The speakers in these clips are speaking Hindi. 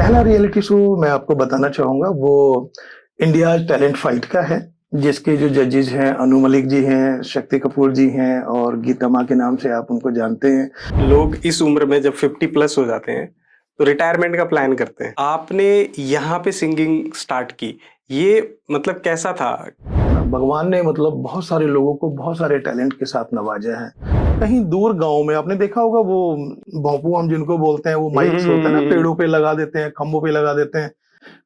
पहला रियलिटी शो मैं आपको बताना चाहूँगा वो इंडिया टैलेंट फाइट का है, जिसके जो जजेस हैं अनु मलिक जी हैं, शक्ति कपूर जी हैं और गीता माँ के नाम से आप उनको जानते हैं। लोग इस उम्र में जब 50 प्लस हो जाते हैं तो रिटायरमेंट का प्लान करते हैं। आपने यहाँ पे सिंगिंग स्टार्ट की, ये मतलब कैसा था? भगवान ने मतलब बहुत सारे लोगों को बहुत सारे टैलेंट के साथ नवाजा है। कहीं दूर गाँव में आपने देखा होगा वो भोंपू हम जिनको बोलते हैं, वो माइक्स होते हैं ना, पेड़ों पे लगा देते हैं, खंभों पे लगा देते हैं।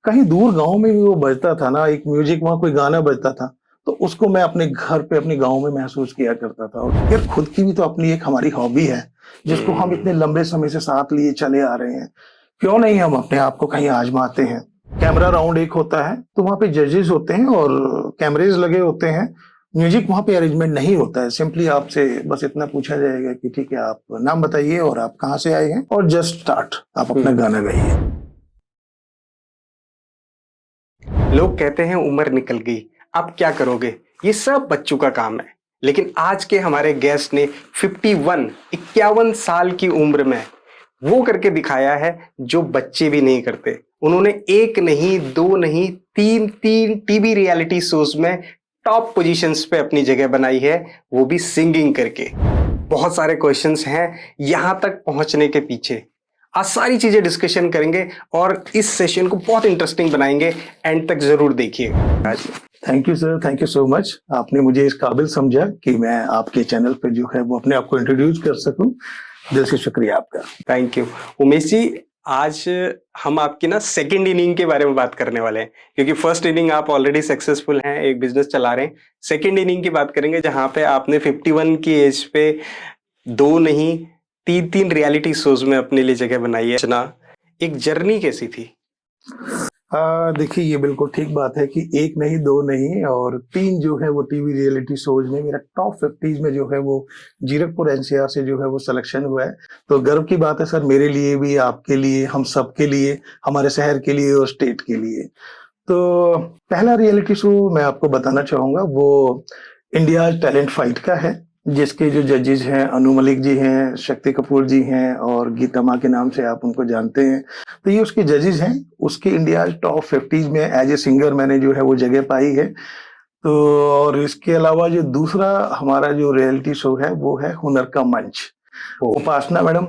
कहीं दूर गाँव में भी वो बजता था ना, एक म्यूजिक वहाँ कोई गाना बजता था, तो उसको मैं अपने घर पे अपने गाँव में महसूस किया करता था। और यार खुद की भी तो अपनी एक हमारी हॉबी है, जिसको हम इतने लंबे समय से साथ लिए चले आ रहे हैं। क्यों नहीं हम अपने आप को कहीं आजमाते हैं? कैमरा राउंड एक होता है, तो वहाँ पे जजेस होते हैं और कैमरेज लगे होते हैं। म्यूजिक वहाँ पे अरेंजमेंट नहीं होता है। सिंपली आपसे बस इतना पूछा जाएगा कि ठीक है, आप नाम बताइए और आप कहाँ से आए हैं, और जस्ट स्टार्ट, आप अपना गाना गाइए। लोग कहते हैं उम्र निकल गई, अब क्या करोगे? ये सब बच्चों का काम है। लेकिन आज के हमारे गेस्ट ने 51 साल की उम्र में वो करके दिखाया है जो बच्चे भी नहीं करते। उन्होंने एक नहीं, दो नहीं, तीन टीवी रियलिटी शोज में टॉप पोजीशंस पे अपनी जगह बनाई है, वो भी सिंगिंग करके। बहुत सारे क्वेश्चंस हैं यहां तक पहुंचने के पीछे। आज सारी चीजें डिस्कशन करेंगे और इस सेशन को बहुत इंटरेस्टिंग बनाएंगे। एंड तक जरूर देखिएगा। Thank you sir, thank you so much. आपने मुझे इस काबिल समझा कि मैं आपके चैनल पे जो है वो अपने आप को इंट्रोड्यूस कर सकूं। दिल से शुक्रिया आपका। Thank you Umesh ji. आज हम आपकी ना सेकंड इनिंग के बारे में बात करने वाले हैं, क्योंकि फर्स्ट इनिंग आप ऑलरेडी सक्सेसफुल हैं, एक बिजनेस चला रहे हैं। सेकंड इनिंग की बात करेंगे जहां पे आपने 51 की एज पे दो नहीं, तीन रियलिटी शोज में अपने लिए जगह बनाई है। ना एक जर्नी कैसी थी? देखिए, ये बिल्कुल ठीक बात है कि एक नहीं, दो नहीं और तीन जो है वो टीवी रियलिटी शोज में मेरा टॉप 50 में जो है वो जीरकपुर एनसीआर से जो है वो सिलेक्शन हुआ है। तो गर्व की बात है सर, मेरे लिए भी, आपके लिए, हम सब के लिए, हमारे शहर के लिए और स्टेट के लिए। तो पहला रियलिटी शो मैं आपको बताना चाहूंगा वो इंडिया टैलेंट फाइट का है, जिसके जो जजेस हैं अनु मलिक जी हैं, शक्ति कपूर जी हैं और गीता माँ के नाम से आप उनको जानते हैं। तो ये उसके जजेस हैं। उसके इंडिया टॉप 50 में एज ए सिंगर मैंने जो है वो जगह पाई है। तो और इसके अलावा जो दूसरा हमारा जो रियलिटी शो है वो है हुनर का मंच। उपासना मैडम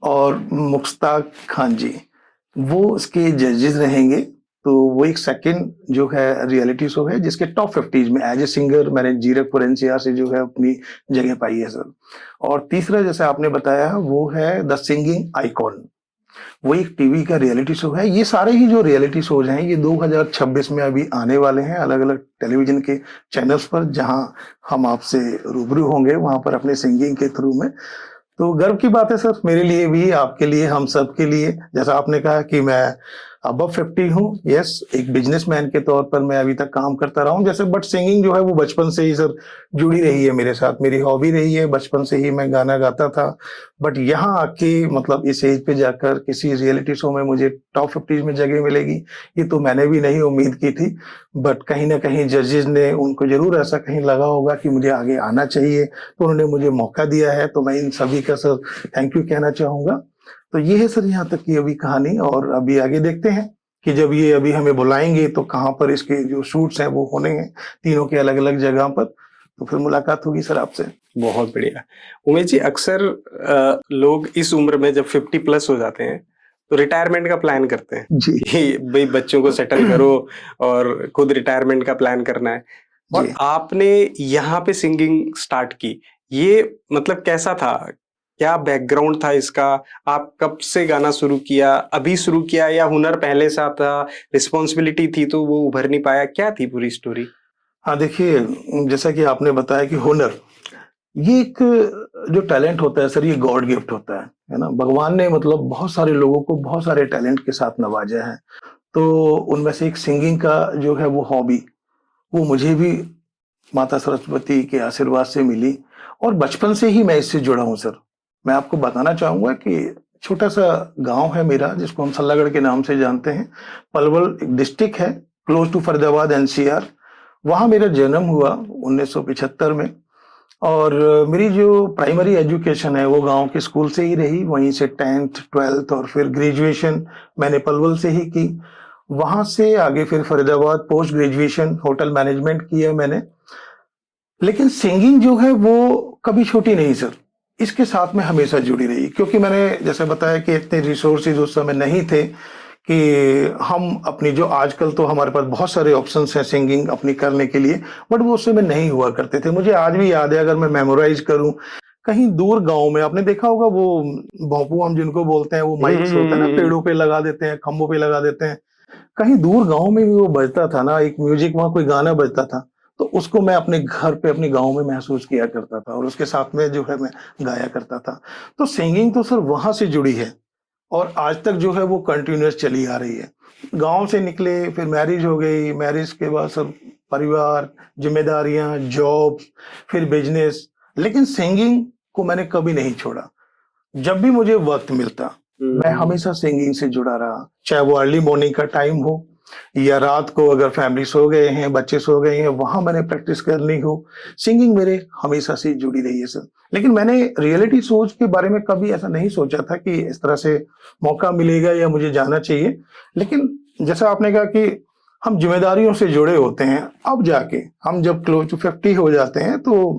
और मुश्ताक खान जी वो उसके जजेस रहेंगे। तो वो एक सेकंड जो है रियलिटी शो है जिसके टॉप 50 में एज ए सिंगर मैंने जीरकपुर एनसीआर से जो है अपनी जगह पाई है सर। और तीसरा जैसे आपने बताया वो है द सिंगिंग आइकॉन। वो एक टीवी का रियलिटी शो है। ये सारे ही जो रियलिटी शोज हैं ये 2026 में अभी आने वाले हैं अलग अलग टेलीविजन के चैनल्स पर, जहां हम आपसे रूबरू होंगे वहां पर अपने सिंगिंग के थ्रू में। तो गर्व की बात है सर, मेरे लिए भी, आपके लिए, हम सब के लिए। जैसा आपने कहा कि मैं अबव 50 हूँ, यस, एक बिजनेसमैन के तौर पर मैं अभी तक काम करता रहा हूँ जैसे, बट सिंगिंग जो है वो बचपन से ही सर जुड़ी रही है मेरे साथ, मेरी हॉबी रही है। बचपन से ही मैं गाना गाता था। बट यहाँ आके मतलब इस एज पे जाकर किसी रियलिटी शो में मुझे टॉप 50 में जगह मिलेगी, ये तो मैंने भी नहीं उम्मीद की थी। बट कहीं ना कहीं जजेस ने, उनको जरूर ऐसा कहीं लगा होगा कि मुझे आगे आना चाहिए, तो उन्होंने मुझे मौका दिया है। तो मैं इन सभी का सर थैंक यू कहना चाहूंगा। तो ये है सर यहाँ तक की अभी कहानी, और अभी आगे देखते हैं कि जब ये अभी हमें बुलाएंगे तो कहाँ पर इसके जो शूट्स हैं वो होने हैं, तीनों के अलग अलग जगह पर। तो फिर मुलाकात होगी सर आपसे। बहुत बढ़िया उमेश जी। अक्सर लोग इस उम्र में जब 50 प्लस हो जाते हैं तो रिटायरमेंट का प्लान करते हैं जी कि भाई बच्चों को सेटल करो और खुद रिटायरमेंट का प्लान करना है। और जी। आपने यहाँ पे सिंगिंग स्टार्ट की, ये मतलब कैसा था? क्या बैकग्राउंड था इसका? आप कब से गाना शुरू किया? अभी शुरू किया या हुनर पहले से था, रिस्पॉन्सिबिलिटी थी तो वो उभर नहीं पाया? क्या थी पूरी स्टोरी? हाँ देखिए, जैसा कि आपने बताया कि हुनर, ये एक जो टैलेंट होता है सर, ये गॉड गिफ्ट होता है ना। भगवान ने मतलब बहुत सारे लोगों को बहुत सारे टैलेंट के साथ नवाजा है। तो उनमें से एक सिंगिंग का जो है वो हॉबी, वो मुझे भी माता सरस्वती के आशीर्वाद से मिली, और बचपन से ही मैं इससे जुड़ा हूँ सर। मैं आपको बताना चाहूंगा कि छोटा सा गांव है मेरा जिसको हम सल्लागढ़ के नाम से जानते हैं। पलवल एक डिस्ट्रिक्ट है, क्लोज टू फरीदाबाद एनसीआर। वहां मेरा जन्म हुआ 1975 में। और मेरी जो प्राइमरी एजुकेशन है वो गांव के स्कूल से ही रही, वहीं से 10th 12th और फिर ग्रेजुएशन मैंने पलवल से ही की। वहां से आगे फिर Faridabad post graduation hotel management किया मैंने। लेकिन सिंगिंग जो है वो कभी छूटी नहीं सर, इसके साथ में हमेशा जुड़ी रही, क्योंकि मैंने जैसे बताया कि इतने रिसोर्सेज उस समय नहीं थे कि हम अपनी जो आजकल तो हमारे पास बहुत सारे ऑप्शंस हैं सिंगिंग अपनी करने के लिए, बट वो उस समय नहीं हुआ करते थे। मुझे आज भी याद है, अगर मैं मेमोराइज करूं, कहीं दूर गांव में आपने देखा होगा वो भोंपू हम जिनको बोलते हैं, वो माइक्स होता है ना, पेड़ों पे लगा देते हैं, खंभों पे लगा देते हैं। कहीं दूर गांव में भी वो बजता था ना, एक म्यूजिक, वहां कोई गाना बजता था, तो उसको मैं अपने घर पे अपने गांव में महसूस किया करता था और उसके साथ में जो है मैं गाया करता था। तो सिंगिंग तो सर वहां से जुड़ी है और आज तक जो है वो कंटिन्यूअस चली आ रही है। गांव से निकले, फिर मैरिज हो गई, मैरिज के बाद सब परिवार, जिम्मेदारियां, जॉब, फिर बिजनेस, लेकिन सिंगिंग को मैंने कभी नहीं छोड़ा। जब भी मुझे वक्त मिलता मैं हमेशा सिंगिंग से जुड़ा रहा, चाहे वो अर्ली मॉर्निंग का टाइम हो या रात को अगर फैमिली सो गए हैं, बच्चे सो गए हैं, वहां मैंने प्रैक्टिस करनी हो, सिंगिंग मेरे हमेशा से जुड़ी रही है सर। लेकिन मैंने रियलिटी शोज के बारे में कभी ऐसा नहीं सोचा था कि इस तरह से मौका मिलेगा या मुझे जाना चाहिए। लेकिन जैसा आपने कहा कि हम जिम्मेदारियों से जुड़े होते हैं, अब जाके हम जब क्लोज टू 50 हो जाते हैं तो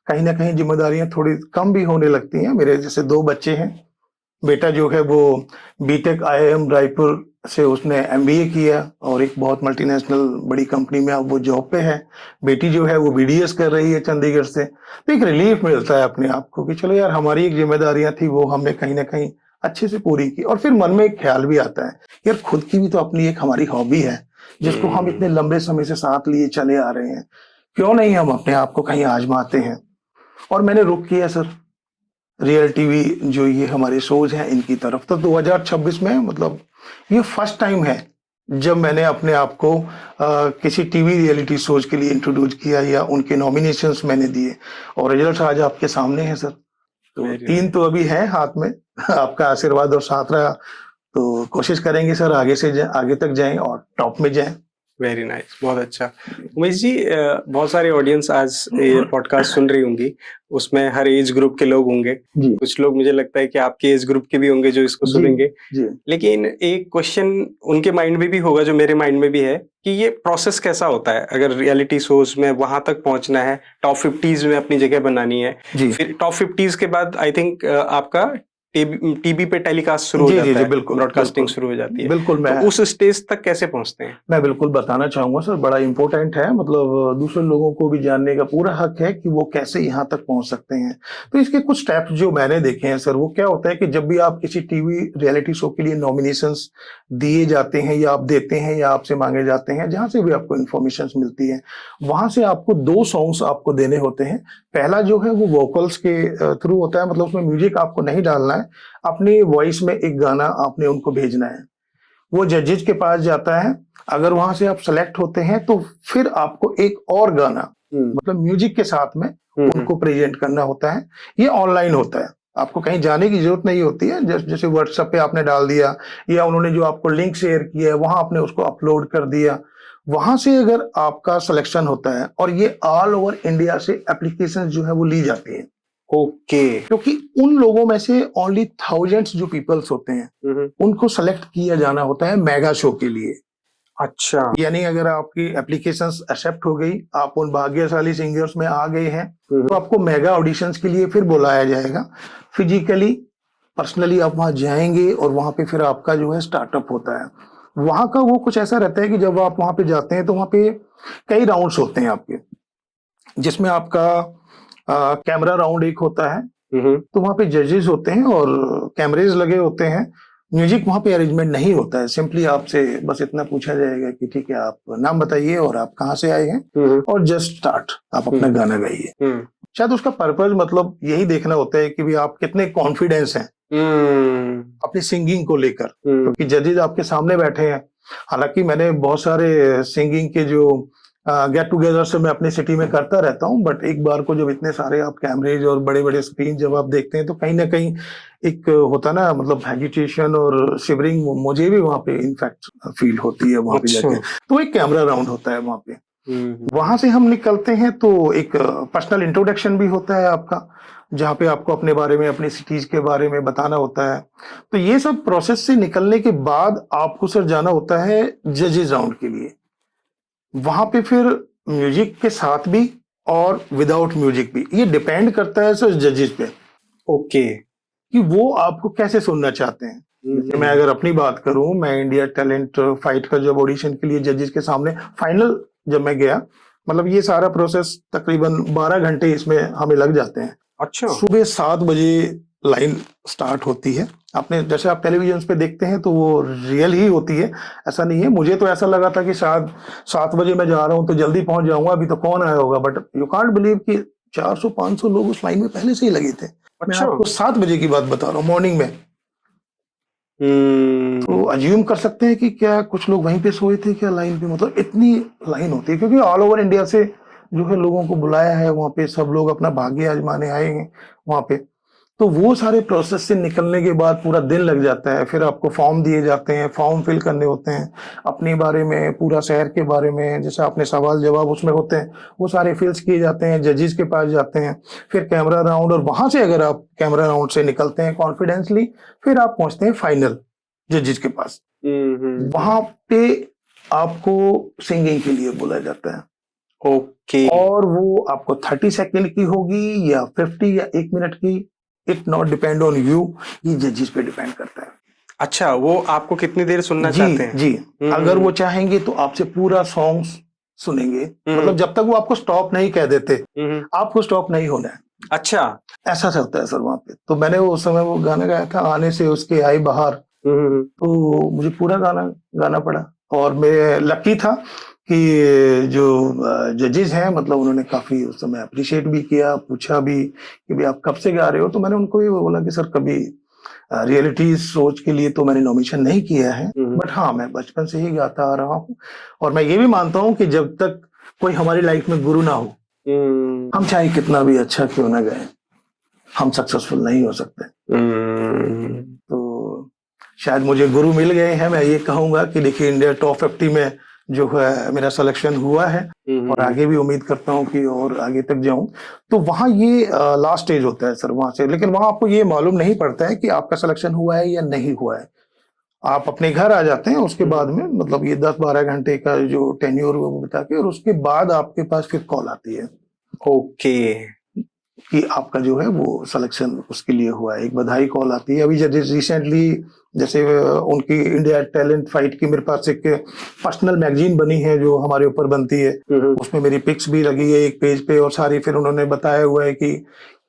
कहीं ना कहीं जिम्मेदारियां थोड़ी कम भी होने लगती हैं। मेरे जैसे 2 बच्चे हैं, बेटा जो है वो बीटेक आईआईएम रायपुर से उसने एमबीए किया और एक बहुत मल्टीनेशनल बड़ी कंपनी में अब वो जॉब पे है। बेटी जो है वो बीडीएस कर रही है चंडीगढ़ से। तो एक रिलीफ मिलता है अपने आप को कि चलो यार, हमारी एक जिम्मेदारियां थी वो हमने कहीं ना कहीं अच्छे से पूरी की। और फिर मन में एक ख्याल भी आता है, यार खुद की भी तो अपनी एक हमारी हॉबी है जिसको हम इतने लंबे समय से साथ लिए चले आ रहे हैं, क्यों नहीं हम अपने आप को कहीं आजमाते हैं। और मैंने रुख किया सर रियल टीवी जो ये हमारे शोज हैं इनकी तरफ। तो 2026 में मतलब ये फर्स्ट टाइम है जब मैंने अपने आप को किसी टीवी रियलिटी शोज के लिए इंट्रोड्यूस किया या उनके नॉमिनेशंस मैंने दिए और रिजल्ट आज आपके सामने है सर। तो 3 तो अभी है हाथ में आपका आशीर्वाद और साथ रहा तो कोशिश करेंगे सर आगे से आगे तक जाएं और टॉप में जाएं। वेरी नाइस, बहुत अच्छा। उमेश जी, बहुत सारे ऑडियंस आज ये पॉडकास्ट सुन रही होंगी, उसमें हर एज ग्रुप के लोग होंगे। कुछ लोग मुझे लगता है कि आपके एज ग्रुप के भी होंगे जो इसको सुनेंगे। लेकिन एक क्वेश्चन उनके माइंड में भी होगा, जो मेरे माइंड में भी है, कि ये प्रोसेस कैसा होता है अगर रियलिटी शोज में वहां तक पहुंचना है, टॉप 50s में अपनी जगह बनानी है, फिर टॉप 50s के बाद आई थिंक आपका टीवी पे टेलीकास्ट शुरू हो जाता है, बिल्कुल ब्रॉडकास्टिंग शुरू हो जाती है। बिल्कुल, मैं तो उस स्टेज तक कैसे पहुंचते हैं? मैं बिल्कुल बताना चाहूंगा सर, बड़ा इंपॉर्टेंट है, मतलब दूसरे लोगों को भी जानने का पूरा हक है कि वो कैसे यहाँ तक पहुंच सकते हैं। तो इसके कुछ स्टेप्स जो मैंने देखे हैं सर, वो क्या होता है कि जब भी आप किसी टीवी रियलिटी शो के लिए नॉमिनेशंस दिए जाते हैं या आप देते हैं या आपसे मांगे जाते हैं, जहां से भी आपको इन्फॉर्मेशन मिलती है, वहां से आपको 2 सॉन्ग्स आपको देने होते हैं। पहला जो है वो वोकल्स के थ्रू होता है, मतलब उसमें म्यूजिक आपको नहीं डालना है, अपनी वॉइस में एक गाना आपने उनको भेजना है। वो जजेज के पास जाता है, अगर वहां से आप सेलेक्ट होते हैं तो फिर आपको एक और गाना मतलब म्यूजिक के साथ में उनको प्रेजेंट करना होता है। ये ऑनलाइन होता है, आपको कहीं जाने की जरूरत नहीं होती है। जैसे व्हाट्सएप पे आपने डाल दिया या उन्होंने जो आपको लिंक शेयर किया है वहां आपने उसको अपलोड कर दिया, वहां से अगर आपका सिलेक्शन होता है और ये ऑल ओवर इंडिया से एप्लीकेशन जो है वो ली जाती है। ओके। क्योंकि उन लोगों में से ओनली थाउजेंड्स जो पीपल्स होते हैं उनको सेलेक्ट किया जाना होता है मेगा शो के लिए। अच्छा, यानी अगर आपकी एप्लीकेशंस एक्सेप्ट हो गई, आप उन भाग्यशाली सिंगर्स में आ गए हैं, तो आपको मेगा ऑडिशंस के लिए फिर बुलाया जाएगा। फिजिकली पर्सनली आप वहां जाएंगे और वहां पे फिर आपका जो है स्टार्टअप होता है। वहां का वो कुछ ऐसा रहता है कि जब आप वहां पे जाते हैं तो वहां पे कई राउंड्स होते हैं आपके, जिसमें आपका कैमरा राउंड एक होता है, तो वहां पे जजेस होते हैं और कैमरेज लगे होते हैं। म्यूजिक वहां पे अरेंजमेंट नहीं होता है, सिंपली आपसे बस इतना पूछा जाएगा कि ठीक है आप नाम बताइए और आप कहाँ से आए हैं और जस्ट स्टार्ट, आप अपना गाना गाइए। शायद उसका पर्पज मतलब यही देखना होता है कि भी आप कितने कॉन्फिडेंस हैं अपनी सिंगिंग को लेकर, क्योंकि जजेस आपके सामने बैठे हैं। हालांकि मैंने बहुत सारे सिंगिंग के जो गेट टुगेदर से मैं अपनी सिटी में करता रहता हूँ, बट एक बार को जब इतने सारे आप कैमरेज और बड़े बड़े स्क्रीन जब आप देखते हैं तो कहीं ना कहीं एक होता ना, मतलब हेजिटेशन और शिवरिंग मुझे भी वहां पे इनफैक्ट फील होती है वहां पे जाके। तो एक कैमरा राउंड होता है वहां पे, वहां से हम निकलते हैं तो एक पर्सनल इंट्रोडक्शन भी होता है आपका, जहाँ पे आपको अपने बारे में, अपनी सिटीज के बारे में बताना होता है। तो ये सब प्रोसेस से निकलने के बाद आपको सर जाना होता है जजेस राउंड के लिए। वहां पे फिर म्यूजिक के साथ भी और विदाउट म्यूजिक भी, ये डिपेंड करता है सर जजेस पे ओके। कि वो आपको कैसे सुनना चाहते हैं। जैसे मैं अगर अपनी बात करूं, मैं इंडिया टैलेंट फाइट का जब ऑडिशन के लिए जजेस के सामने फाइनल जब मैं गया, मतलब ये सारा प्रोसेस तकरीबन 12 घंटे इसमें हमें लग जाते हैं। अच्छा। सुबह 7 बजे लाइन स्टार्ट होती है। आपने जैसे आप टेलीविजन पे देखते हैं तो वो रियल ही होती है, ऐसा नहीं है। मुझे तो ऐसा लगा था कि शायद 7 बजे मैं जा रहा हूँ तो जल्दी पहुंच जाऊंगा, अभी तो कौन आया होगा, बट यू कांट बिलीव कि 400-500 लोग उस लाइन में पहले से ही लगे थे। मैं अच्छा। आपको 7 बजे की बात बता रहा हूँ, मॉर्निंग में। तो अज्यूम कर सकते हैं कि क्या कुछ लोग वहीं पे सोए थे क्या लाइन पे, मतलब इतनी लाइन होती है क्योंकि ऑल ओवर इंडिया से जो है लोगों को बुलाया है वहाँ पे, सब लोग अपना भाग्य आजमाने आए हैं वहाँ पे। तो वो सारे प्रोसेस से निकलने के बाद पूरा दिन लग जाता है। फिर आपको फॉर्म दिए जाते हैं, फॉर्म फिल करने होते हैं, अपने बारे में, पूरा शहर के बारे में, जैसे आपने सवाल जवाब उसमें होते हैं, वो सारे फिल्स किए जाते हैं, जजेस के पास जाते हैं, फिर कैमरा राउंड, और वहां से अगर आप कैमरा राउंड से निकलते हैं कॉन्फिडेंसली, फिर आप पहुंचते हैं फाइनल जजेस के पास। वहां पे आपको सिंगिंग के लिए बोला जाता है। ओके। और वो आपको 30 सेकंड की होगी या 50 या 1 मिनट की, it not depend on you, ये जजेस पे डिपेंड करता है। अच्छा, वो आपको कितनी देर सुनना चाहते हैं? जी, अगर वो चाहेंगे तो आपसे पूरा सॉन्ग सुनेंगे, मतलब जब तक वो आपको स्टॉप नहीं कह देते, आपको स्टॉप नहीं होना है। अच्छा। ऐसा से होता है सर वहां पे। तो मैंने उस समय वो गाना गाया था, आने से उसके आई बहार, तो मुझे पूरा गाना गाना पड़ा। और मैं लकी था कि जो जजेस हैं, मतलब उन्होंने काफी उस समय अप्रिशिएट भी किया, पूछा भी कि भाई आप कब से गा रहे हो, तो मैंने उनको ये बोला कि सर कभी रियलिटी सोच के लिए तो मैंने नॉमिनेशन नहीं किया है, बट हाँ मैं बचपन से ही गाता आ रहा हूँ। और मैं ये भी मानता हूँ कि जब तक कोई हमारी लाइफ में गुरु ना हो, हम चाहे कितना भी अच्छा क्यों ना गाएं, हम सक्सेसफुल नहीं हो सकते। तो शायद मुझे गुरु मिल गए हैं। मैं ये कहूंगा कि देखिए इंडिया टॉप 50 में जो है मेरा सिलेक्शन हुआ है, और आगे भी उम्मीद करता हूँ कि और आगे तक जाऊं। तो वहाँ ये लास्ट स्टेज होता है सर वहां से, लेकिन वहां आपको ये मालूम नहीं पड़ता है कि आपका सिलेक्शन हुआ है या नहीं हुआ है। आप अपने घर आ जाते हैं उसके बाद में, मतलब ये 10-12 घंटे का जो टेन्योर वो बिता के, और उसके बाद आपके पास फिर कॉल आती है ओके कि आपका जो है वो सिलेक्शन उसके लिए हुआ है। एक बधाई कॉल आती है। अभी रिसेंटली जैसे उनकी इंडिया टैलेंट फाइट की मेरे पास एक पर्सनल मैगजीन बनी है जो हमारे ऊपर बनती है, उसमें मेरी पिक्स भी लगी है एक पेज पे, और सारी फिर उन्होंने बताया हुआ है कि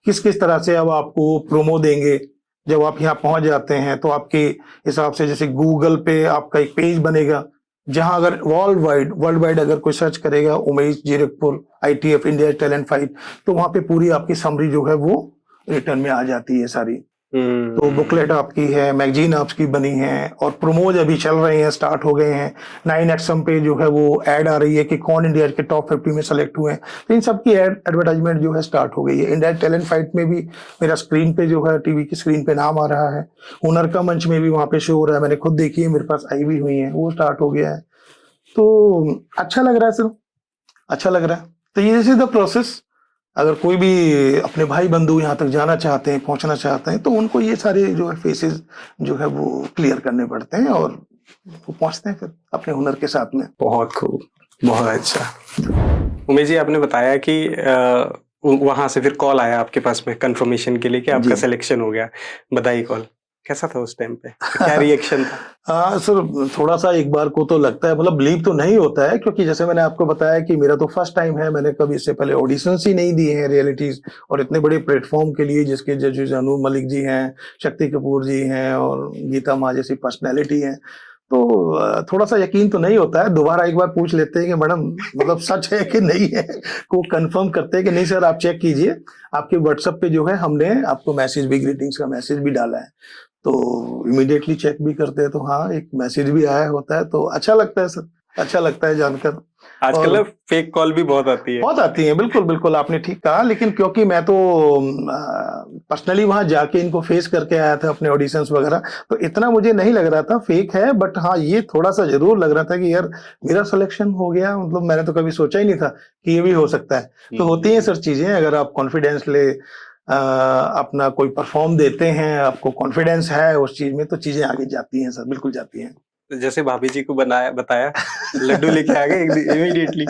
किस किस तरह से अब आपको प्रोमो देंगे। जब आप यहाँ पहुंच जाते हैं तो आपके हिसाब से जैसे गूगल पे आपका एक पेज बनेगा, जहां अगर वर्ल्ड वाइड अगर कोई सर्च करेगा Umesh Zirakpur ITF India talent fight, तो वहां पे पूरी आपकी समरी जो है वो रिटर्न में आ जाती है सारी। तो बुकलेट आपकी है, मैगजीन आपकी बनी है, और प्रोमोज अभी चल रहे हैं, स्टार्ट हो गए हैं। 9XM पे जो है वो ऐड आ रही है कि कौन इंडिया के टॉप 50 में सेलेक्ट हुए हैं। तो इन सब की एडवर्टाइजमेंट जो है स्टार्ट हो गई है। इंडिया टैलेंट फाइट में भी मेरा स्क्रीन पे जो है, टीवी की स्क्रीन पे नाम आ रहा है। हुनर का मंच में भी वहां पे शो हो रहा है, मैंने खुद देखी है, मेरे पास आई भी हुई है, वो स्टार्ट हो गया है। तो अच्छा लग रहा है सर, अच्छा लग रहा है। तो ये इज द प्रोसेस। अगर कोई भी अपने भाई बंधु यहाँ तक जाना चाहते हैं, पहुंचना चाहते हैं, तो उनको ये सारे जो है फेसेस जो है वो क्लियर करने पड़ते हैं, और वो पहुंचते हैं फिर अपने हुनर के साथ में। बहुत खूब, बहुत अच्छा। उमेश जी, आपने बताया कि वहां से फिर कॉल आया आपके पास में कंफर्मेशन के लिए कि आपका सिलेक्शन हो गया, बधाई कॉल। कैसा था उस टाइम पे, क्या रिएक्शन था? हाँ सर, थोड़ा सा एक बार को तो लगता है, मतलब बिलीव तो नहीं होता है, क्योंकि जैसे मैंने आपको बताया कि मेरा तो फर्स्ट टाइम है, मैंने कभी इससे पहले ऑडिशंस ही नहीं दिए हैं रियलिटीज, और इतने बड़े प्लेटफॉर्म के लिए जिसके जजेस अनु मलिक जी हैं, शक्ति कपूर जी हैं, और गीता माँ जैसी पर्सनैलिटी हैं। तो थोड़ा सा यकीन तो नहीं होता है। दोबारा एक बार पूछ लेते हैं कि मैडम मतलब सच है कि नहीं है, को कंफर्म करते हैं कि नहीं सर आप चेक कीजिए, आपके व्हाट्सएप पे जो है हमने आपको मैसेज भी, ग्रीटिंग्स का मैसेज भी डाला है। तो इमीडिएटली चेक भी करते हैं, तो हाँ एक मैसेज भी आया होता है, तो अच्छा लगता है सर। अच्छा लगता है जानकर। आजकल और ना फेक कॉल भी बहुत आती है। बहुत आती हैं, बिल्कुल, बिल्कुल आपने ठीक कहा, लेकिन क्योंकि मैं तो पर्सनली वहाँ जाके इनको फेस करके आया था अपने ऑडिशंस वगैरह, तो इतना मुझे नहीं लग रहा था फेक है, बट हाँ, ये थोड़ा-सा ज़रूर लग रहा था कि यार मेरा सिलेक्शन हो गया, मतलब मैंने तो कभी सोचा ही नहीं था कि ये भी हो सकता है। तो होती हैं सर चीज़ें, अगर आप कॉन्फिडेंस अपना कोई परफॉर्म देते हैं, आपको कॉन्फिडेंस है उस चीज़ में, तो चीज़ें आगे जाती हैं सर, बिल्कुल जाती हैं। तो जैसे भाभी जी को बताया, लड्डू लेके आ गए इमीडिएटली।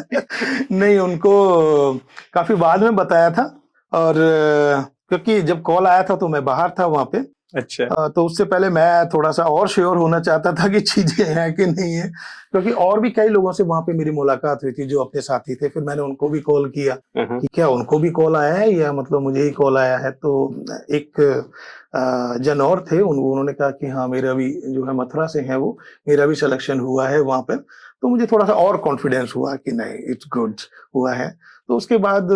नहीं, उनको काफ़ी बाद में बताया था, और क्योंकि जब कॉल आया था तो मैं बाहर था वहाँ पे। अच्छा। तो उससे पहले मैं थोड़ा-सा और श्योर होना चाहता था कि चीज़ें हैं कि नहीं है, क्योंकि और भी कई लोगों से वहाँ पे मेरी मुलाकात हुई थी जो अपने साथी थे। फिर मैंने उनको भी कॉल किया कि क्या उनको भी कॉल आया है या मतलब मुझे ही कॉल आया है? तो एक जन और थे, उन्होंने कहा कि हाँ, मेरा भी जो है मथुरा से हैं वो, मेरा भी सिलेक्शन हुआ है वहाँ पे। तो मुझे थोड़ा-सा और कॉन्फिडेंस हुआ कि नहीं, इट्स गुड हुआ है। तो उसके बाद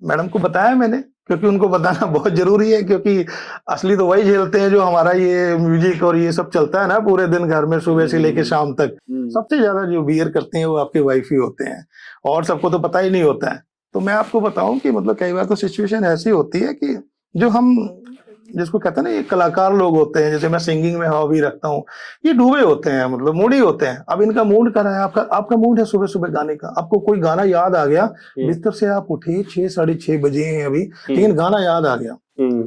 मैडम को बताया मैंने, क्योंकि उनको बताना बहुत ज़रूरी है, क्योंकि असली तो वही झेलते हैं जो हमारा ये म्यूजिक और ये सब चलता है ना पूरे दिन घर में सुबह से लेके शाम तक। सबसे ज़्यादा जो बियर करते हैं वो आपके वाइफ ही होते हैं, और सबको तो पता ही नहीं होता है। तो मैं आपको बताऊँ कि मतलब कई बार तो सिचुएशन ऐसी होती है कि जो हम जिसको कहते हैं ना, ये कलाकार लोग होते हैं, जैसे मैं सिंगिंग में हॉबी रखता हूँ, ये डूबे होते हैं, मतलब मूडी होते हैं। अब इनका मूड कर रहा है, आपका मूड है सुबह-सुबह गाने का, आपको कोई गाना याद आ गया, बिस्तर से आप उठे 6 साढ़े 6 बजे हैं अभी, लेकिन गाना याद आ गया।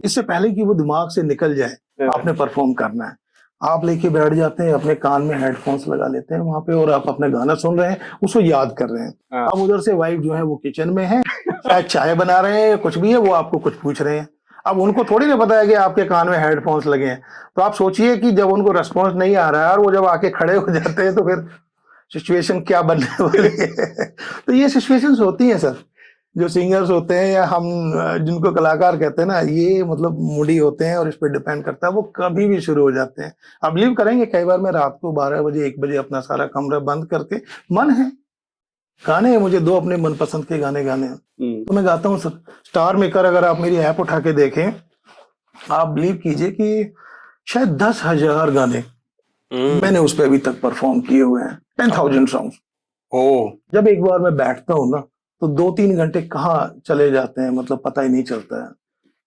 इससे पहले कि वो दिमाग से निकल जाए, आपने परफॉर्म करना है। आप लेके बैठ जाते हैं, अपने कान में हेडफोन्स लगा लेते हैं वहाँ पे, और आप अपना गाना सुन रहे हैं, उसको याद कर रहे हैं। अब उधर से वाइफ जो है वो किचन में है, शायद चाय बना रहे हैं या कुछ भी है, वो आपको कुछ पूछ रहे हैं। अब उनको थोड़ी ना पता है कि आपके कान में हेडफोन्स लगे हैं। तो आप सोचिए कि जब उनको रिस्पॉन्स नहीं आ रहा है और वो जब आके खड़े हो जाते हैं, तो फिर सिचुएशन क्या बनने वाली है। तो ये सिचुएशंस होती हैं सर, जो सिंगर्स होते हैं या हम जिनको कलाकार कहते हैं ना, ये मतलब मूडी होते हैं और इस पे डिपेंड करता है, वो कभी भी शुरू हो जाते हैं। आप बिलीव करेंगे, कई बार मैं रात को 12 बजे 1 बजे अपना सारा कमरा बंद करके, मन है, गाने हैं मुझे 2 अपने मनपसंद के गाने गाने हैं, तो मैं गाता हूँ सर। स्टार मेकर अगर आप मेरी ऐप उठा के देखें, आप बिलीव कीजिए कि शायद 10,000 गाने मैंने उस पे अभी तक परफॉर्म किए हुए हैं, 10,000 सॉन्ग्स। जब एक बार मैं बैठता हूँ ना, तो 2-3 घंटे कहाँ चले जाते हैं, मतलब पता ही नहीं चलता है,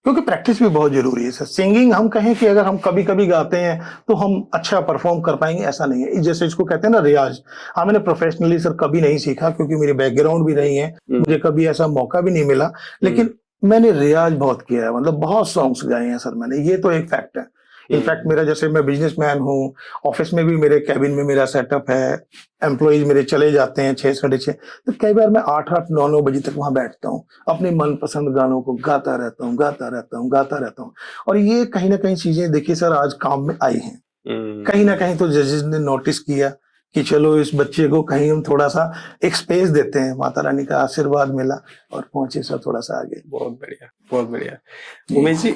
क्योंकि प्रैक्टिस भी बहुत जरूरी है सर। सिंगिंग हम कहें कि अगर हम कभी-कभी गाते हैं तो हम अच्छा परफॉर्म कर पाएंगे, ऐसा नहीं है। जैसे इसको कहते हैं ना रियाज, हाँ, मैंने प्रोफेशनली सर कभी नहीं सीखा, क्योंकि मेरी बैकग्राउंड भी नहीं है, मुझे कभी ऐसा मौका भी नहीं मिला, लेकिन मैंने रियाज बहुत किया है, मतलब बहुत सॉन्ग्स गाए हैं सर मैंने, ये तो एक फैक्ट है। इनफैक्ट मेरा, जैसे मैं बिजनेसमैन हूँ, ऑफिस में भी मेरे कैबिन में मेरा सेटअप है, एम्प्लॉइज मेरे चले जाते हैं 6 साढ़े 6, तो कई बार मैं 8-8 9-9 बजे तक वहां बैठता हूँ, अपने मनपसंद गानों को गाता रहता हूँ, गाता रहता हूँ, गाता रहता हूँ। और ये कहीं ना कहीं चीजें देखिए सर आज काम में आई हैं, कहीं ना कहीं तो जजेस ने नोटिस किया कि चलो इस बच्चे को कहीं हम थोड़ा सा एक स्पेस देते हैं, माता रानी का आशीर्वाद मिला और पहुंचे सर थोड़ा सा आगे। बहुत बढ़िया, बहुत बढ़िया। उमेश जी,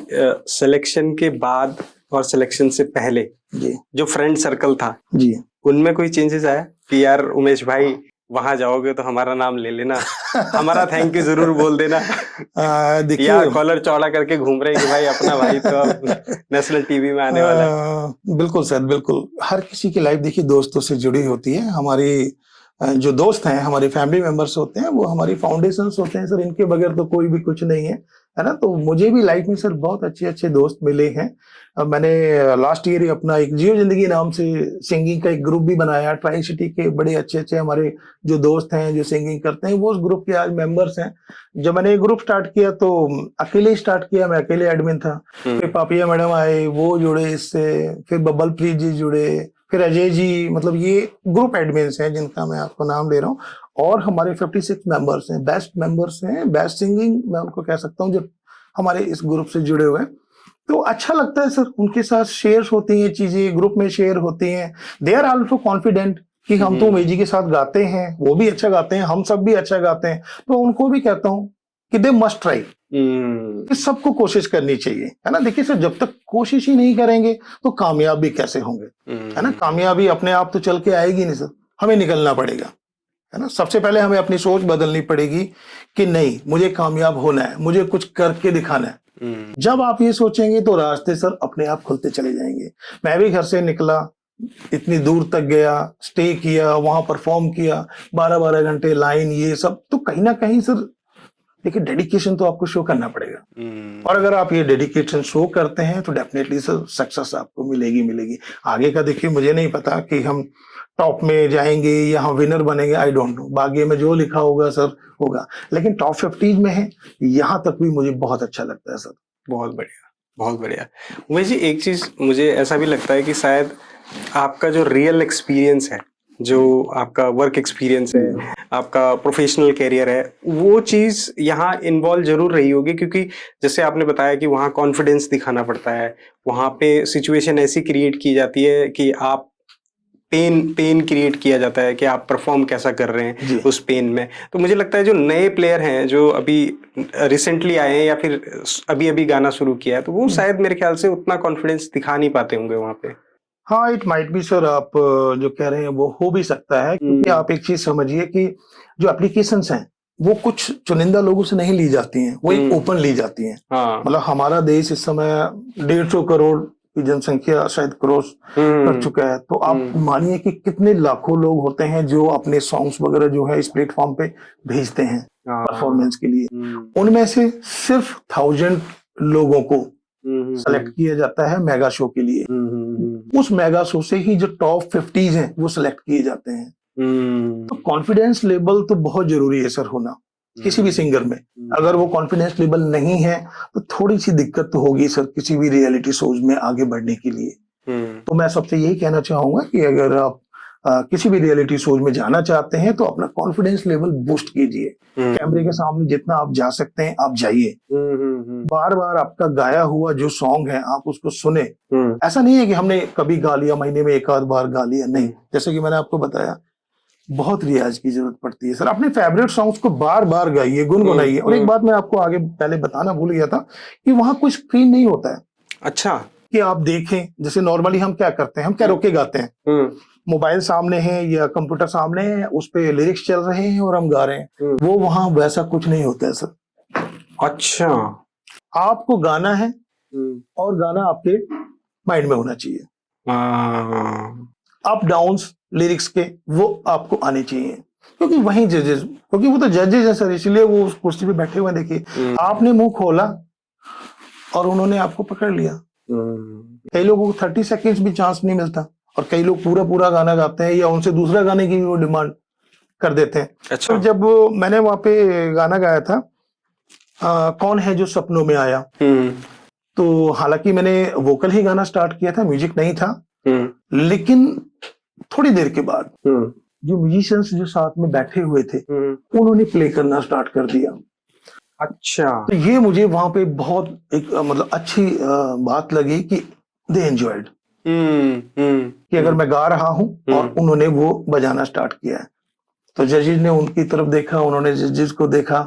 सिलेक्शन के बाद और सिलेक्शन से पहले जी, जो फ्रेंड सर्कल था जी, उनमें कोई चेंजेस आया कि यार उमेश भाई वहां जाओगे तो हमारा नाम ले लेना, हमारा थैंक यू जरूर बोल देना, या कॉलर चौड़ा करके घूम रहे कि भाई अपना भाई तो अब नेशनल टीवी में आने वाला है? बिल्कुल सर, बिल्कुल। हर किसी की लाइफ देखिए दोस्तों से जुड़ी होती है। हमारी जो दोस्त हैं, हमारे फैमिली मेंबर्स होते हैं, वो हमारी फाउंडेशंस होते हैं सर, इनके बगैर तो कोई भी कुछ नहीं है ना? तो मुझे भी लाइफ में सर बहुत अच्छे-अच्छे दोस्त मिले हैं। मैंने लास्ट ईयर ही अपना एक जियो जिंदगी नाम से सिंगिंग का एक ग्रुप भी बनाया, ट्राई सिटी के बड़े अच्छे-अच्छे हमारे जो दोस्त हैं, जो सिंगिंग करते हैं, वो उस ग्रुप के आज मेंबर्स हैं। जब मैंने ये ग्रुप स्टार्ट किया तो अकेले ही स्टार्ट किया, मैं अकेले एडमिन था। फिर पापिया मैडम आए, वो जुड़े इससे, फिर बब्बल प्रीत जी जुड़े, फिर अजय जी, मतलब ये ग्रुप एडमिन्स हैं जिनका मैं आपको नाम ले रहा हूँ। और हमारे 56 मेंबर्स हैं, बेस्ट मेंबर्स हैं, बेस्ट सिंगिंग मैं उनको कह सकता हूँ, जो हमारे इस ग्रुप से जुड़े हुए हैं। तो अच्छा लगता है सर, उनके साथ शेयर होती हैं चीजें, ग्रुप में शेयर होती हैं। दे आर आल्सो कॉन्फिडेंट कि हम तो उमेश जी के साथ गाते हैं, वो भी अच्छा गाते हैं, हम सब भी अच्छा गाते हैं। तो उनको भी कहता हूँ कि दे मस्ट ट्राई, सबको कोशिश करनी चाहिए, है ना? देखिए सर, जब तक कोशिश ही नहीं करेंगे तो कामयाब भी कैसे होंगे, है ना? कामयाबी अपने आप तो चल के आएगी नहीं सर, हमें निकलना पड़ेगा, है ना? सबसे पहले हमें अपनी सोच बदलनी पड़ेगी कि नहीं, मुझे कामयाब होना है, मुझे कुछ करके दिखाना है। जब आप ये सोचेंगे तो रास्ते सर अपने आप खुलते चले जाएंगे। मैं भी घर से निकला, इतनी दूर तक गया, स्टे किया, वहां परफॉर्म किया, 12-12 घंटे लाइन, ये सब तो कहीं ना कहीं सर देखिए डेडिकेशन तो आपको शो करना पड़ेगा। और अगर आप ये डेडिकेशन शो करते हैं तो डेफिनेटली सर सक्सेस आपको मिलेगी मिलेगी। आगे का देखिए मुझे नहीं पता कि हम टॉप में जाएंगे या हम विनर बनेंगे, आई डोंट नो, भाग्य में जो लिखा होगा सर होगा, लेकिन टॉप 50 में है, यहाँ तक भी मुझे बहुत अच्छा लगता है सर। बहुत बढ़िया, बहुत बढ़िया। उमेश जी, एक चीज मुझे ऐसा भी लगता है कि शायद आपका जो रियल एक्सपीरियंस है, जो आपका वर्क एक्सपीरियंस है, आपका प्रोफेशनल कैरियर है, वो चीज यहाँ इन्वॉल्व जरूर रही होगी, क्योंकि जैसे आपने बताया कि वहाँ कॉन्फिडेंस दिखाना पड़ता है, वहाँ पे सिचुएशन ऐसी क्रिएट की जाती है कि आप पेन क्रिएट किया जाता है कि आप परफॉर्म कैसा कर रहे हैं उस पेन में। तो मुझे लगता है जो नए प्लेयर हैं, जो अभी रिसेंटली आए हैं या फिर अभी अभी गाना शुरू किया है, तो वो शायद मेरे ख्याल से उतना कॉन्फिडेंस दिखा नहीं पाते होंगे वहाँ पे। हाँ, इट माइट बी सर, आप जो कह रहे हैं वो हो भी सकता है, क्योंकि आप एक चीज समझिए कि जो एप्लीकेशंस हैं वो कुछ चुनिंदा लोगों से नहीं ली जाती हैं, वो एक ओपन ली जाती हैं। मतलब हमारा देश इस समय 150 करोड़ की जनसंख्या शायद क्रॉस कर चुका है, तो आप मानिए कि कितने लाखों लोग होते हैं जो अपने सॉन्ग्स वगैरह जो है इस प्लेटफॉर्म पे भेजते हैं परफॉर्मेंस के लिए। उनमें से सिर्फ 1000 लोगों को सेलेक्ट किया जाता है मेगा शो के लिए। उस मेगा शो से ही जो टॉप 50 हैं वो सिलेक्ट किए जाते हैं। तो कॉन्फिडेंस लेवल तो बहुत जरूरी है सर होना किसी भी सिंगर में। अगर वो कॉन्फिडेंस लेवल नहीं है तो थोड़ी सी दिक्कत तो होगी सर किसी भी रियलिटी शोज में आगे बढ़ने के लिए। तो मैं सबसे यही कहना चाहूंगा कि अगर आप किसी भी रियलिटी शोज में जाना चाहते हैं तो अपना कॉन्फिडेंस लेवल बूस्ट कीजिए। कैमरे के सामने जितना आप जा सकते हैं आप जाइए। बार बार आपका गाया हुआ जो सॉन्ग है आप उसको सुने। ऐसा नहीं है कि हमने कभी गा लिया, महीने में एक आध बार गा लिया, नहीं। जैसे कि मैंने आपको बताया, बहुत रियाज की जरूरत पड़ती है सर। अपने फेवरेट सॉन्ग्स को बार बार गाइए, गुनगुनाइए। और एक बात मैं आपको आगे पहले बताना भूल गया था कि वहां कोई स्क्रीन नहीं होता है। अच्छा। कि आप देखें, जैसे नॉर्मली हम क्या करते हैं, हम कैरोके गाते हैं, मोबाइल सामने है या कंप्यूटर सामने है, उस पे लिरिक्स चल रहे हैं और हम गा रहे हैं। वो वहां वैसा कुछ नहीं होता है सर। अच्छा। आपको गाना है और गाना आपके माइंड में होना चाहिए। अप डाउन्स लिरिक्स के वो आपको आने चाहिए, क्योंकि वही जजेस, क्योंकि वो तो जजेस है सर, इसलिए वो उस कुर्सी पे बैठे हुए। देखिए, आपने मुंह खोला और उन्होंने आपको पकड़ लिया। कई लोगों को 30 सेकेंड्स भी चांस नहीं मिलता और कई लोग पूरा पूरा गाना गाते हैं या उनसे दूसरा गाने की भी वो डिमांड कर देते हैं। अच्छा। तो जब मैंने वहां पे गाना गाया था, कौन है जो सपनों में आया, तो हालांकि मैंने वोकल ही गाना स्टार्ट किया था, म्यूजिक नहीं था, लेकिन थोड़ी देर के बाद जो म्यूजिशियंस जो साथ में बैठे हुए थे उन्होंने प्ले करना स्टार्ट कर दिया। अच्छा। तो ये मुझे वहां पे बहुत एक मतलब अच्छी बात लगी कि दे एंजॉयड, कि अगर मैं गा रहा हूं और उन्होंने वो बजाना स्टार्ट किया है। तो जजेस ने उनकी तरफ देखा, उन्होंने जजेस को देखा,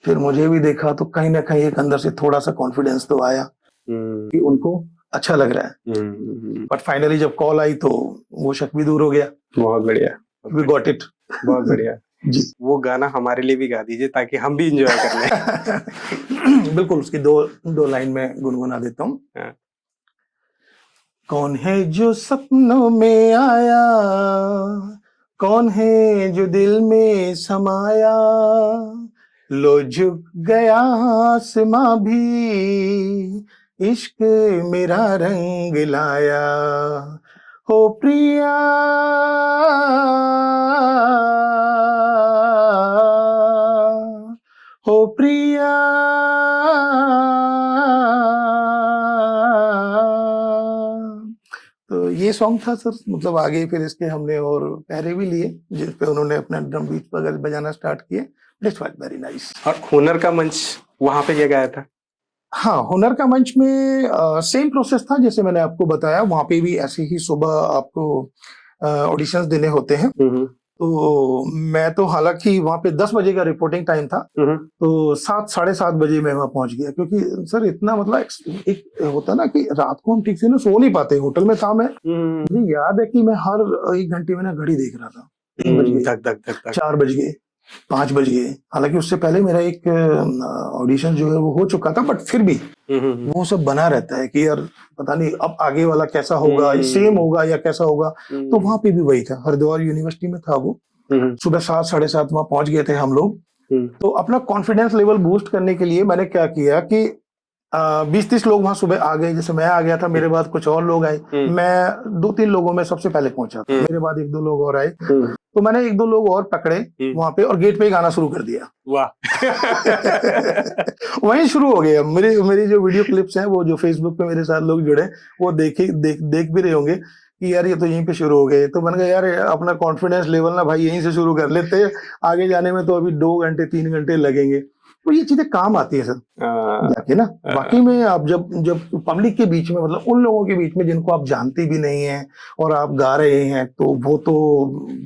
फिर मुझे भी देखा, तो कहीं ना कहीं एक अंदर से थोड़ा सा कॉन्फिडेंस तो आया कि उनको अच्छा लग रहा है। बट फाइनली जब कॉल आई तो वो शक भी दूर हो गया। बहुत बढ़िया, वी गॉट इट। बहुत बढ़िया जी। वो गाना हमारे लिए भी गा दीजिए ताकि हम भी इंजॉय कर लें। बिल्कुल, उसकी दो लाइन में गुनगुना देता हूँ। कौन है जो सपनों में आया, कौन है जो दिल में समाया, लो झुक गया आसमां भी, इश्क मेरा रंग लाया, हो प्रिया हो प्रिया। तो ये सॉन्ग था सर। मतलब आगे फिर इसके हमने और पहरे भी लिए जिस पे उन्होंने अपना ड्रम बीट वगैरह बजाना स्टार्ट किए। It's was very nice. और हुनर का मंच वहां पे क्या गाया था? हाँ, हुनर का मंच में सेम प्रोसेस था जैसे मैंने आपको बताया। वहां पे भी ऐसे ही सुबह आपको ऑडिशंस देने होते हैं। तो मैं तो हालांकि वहां पे 10 बजे का रिपोर्टिंग टाइम था, तो 7 साढ़े 7 बजे मैं वहां पहुंच गया, क्योंकि सर इतना मतलब एक होता ना कि रात को हम ठीक से ना सो नहीं पाते। होटल में था मैं, मुझे याद है कि मैं हर 1 घंटे में ना घड़ी देख रहा था। 3 बज गए, 4 बज गए, 5 बज गए। हालांकि उससे पहले मेरा एक ऑडिशन जो है वो हो चुका था, बट फिर भी वो सब बना रहता है कि यार पता नहीं अब आगे वाला कैसा होगा, सेम होगा या कैसा होगा। तो वहां पे भी वही था, हरिद्वार यूनिवर्सिटी में था वो। सुबह 7 साढ़े 7 वहां पहुंच गए थे हम लोग। तो अपना कॉन्फिडेंस लेवल बूस्ट करने के लिए मैंने क्या किया कि 20-30 लोग वहां सुबह आ गए। जैसे मैं आ गया था, मेरे बाद कुछ और लोग आए। मैं 2-3 लोगों में सबसे पहले पहुंचा था, मेरे बाद 1-2 लोग और आए। तो मैंने 1-2 लोग और पकड़े वहां पे और गेट पे ही गाना शुरू कर दिया। वाह। वहीं शुरू हो गया। मेरी जो वीडियो क्लिप्स हैं, वो जो फेसबुक पे मेरे साथ लोग जुड़े, वो देख भी रहे होंगे कि यार ये तो यहीं पे शुरू हो गए। तो मैंने कहा यार अपना कॉन्फिडेंस लेवल ना भाई यहीं से शुरू कर लेते हैं, आगे जाने में तो अभी 2 घंटे 3 घंटे लगेंगे। तो ये चीजें काम आती है सर जाके ना। वाकई में आप जब पब्लिक के बीच में, मतलब उन लोगों के बीच में जिनको आप जानते भी नहीं हैं और आप गा रहे हैं, तो वो तो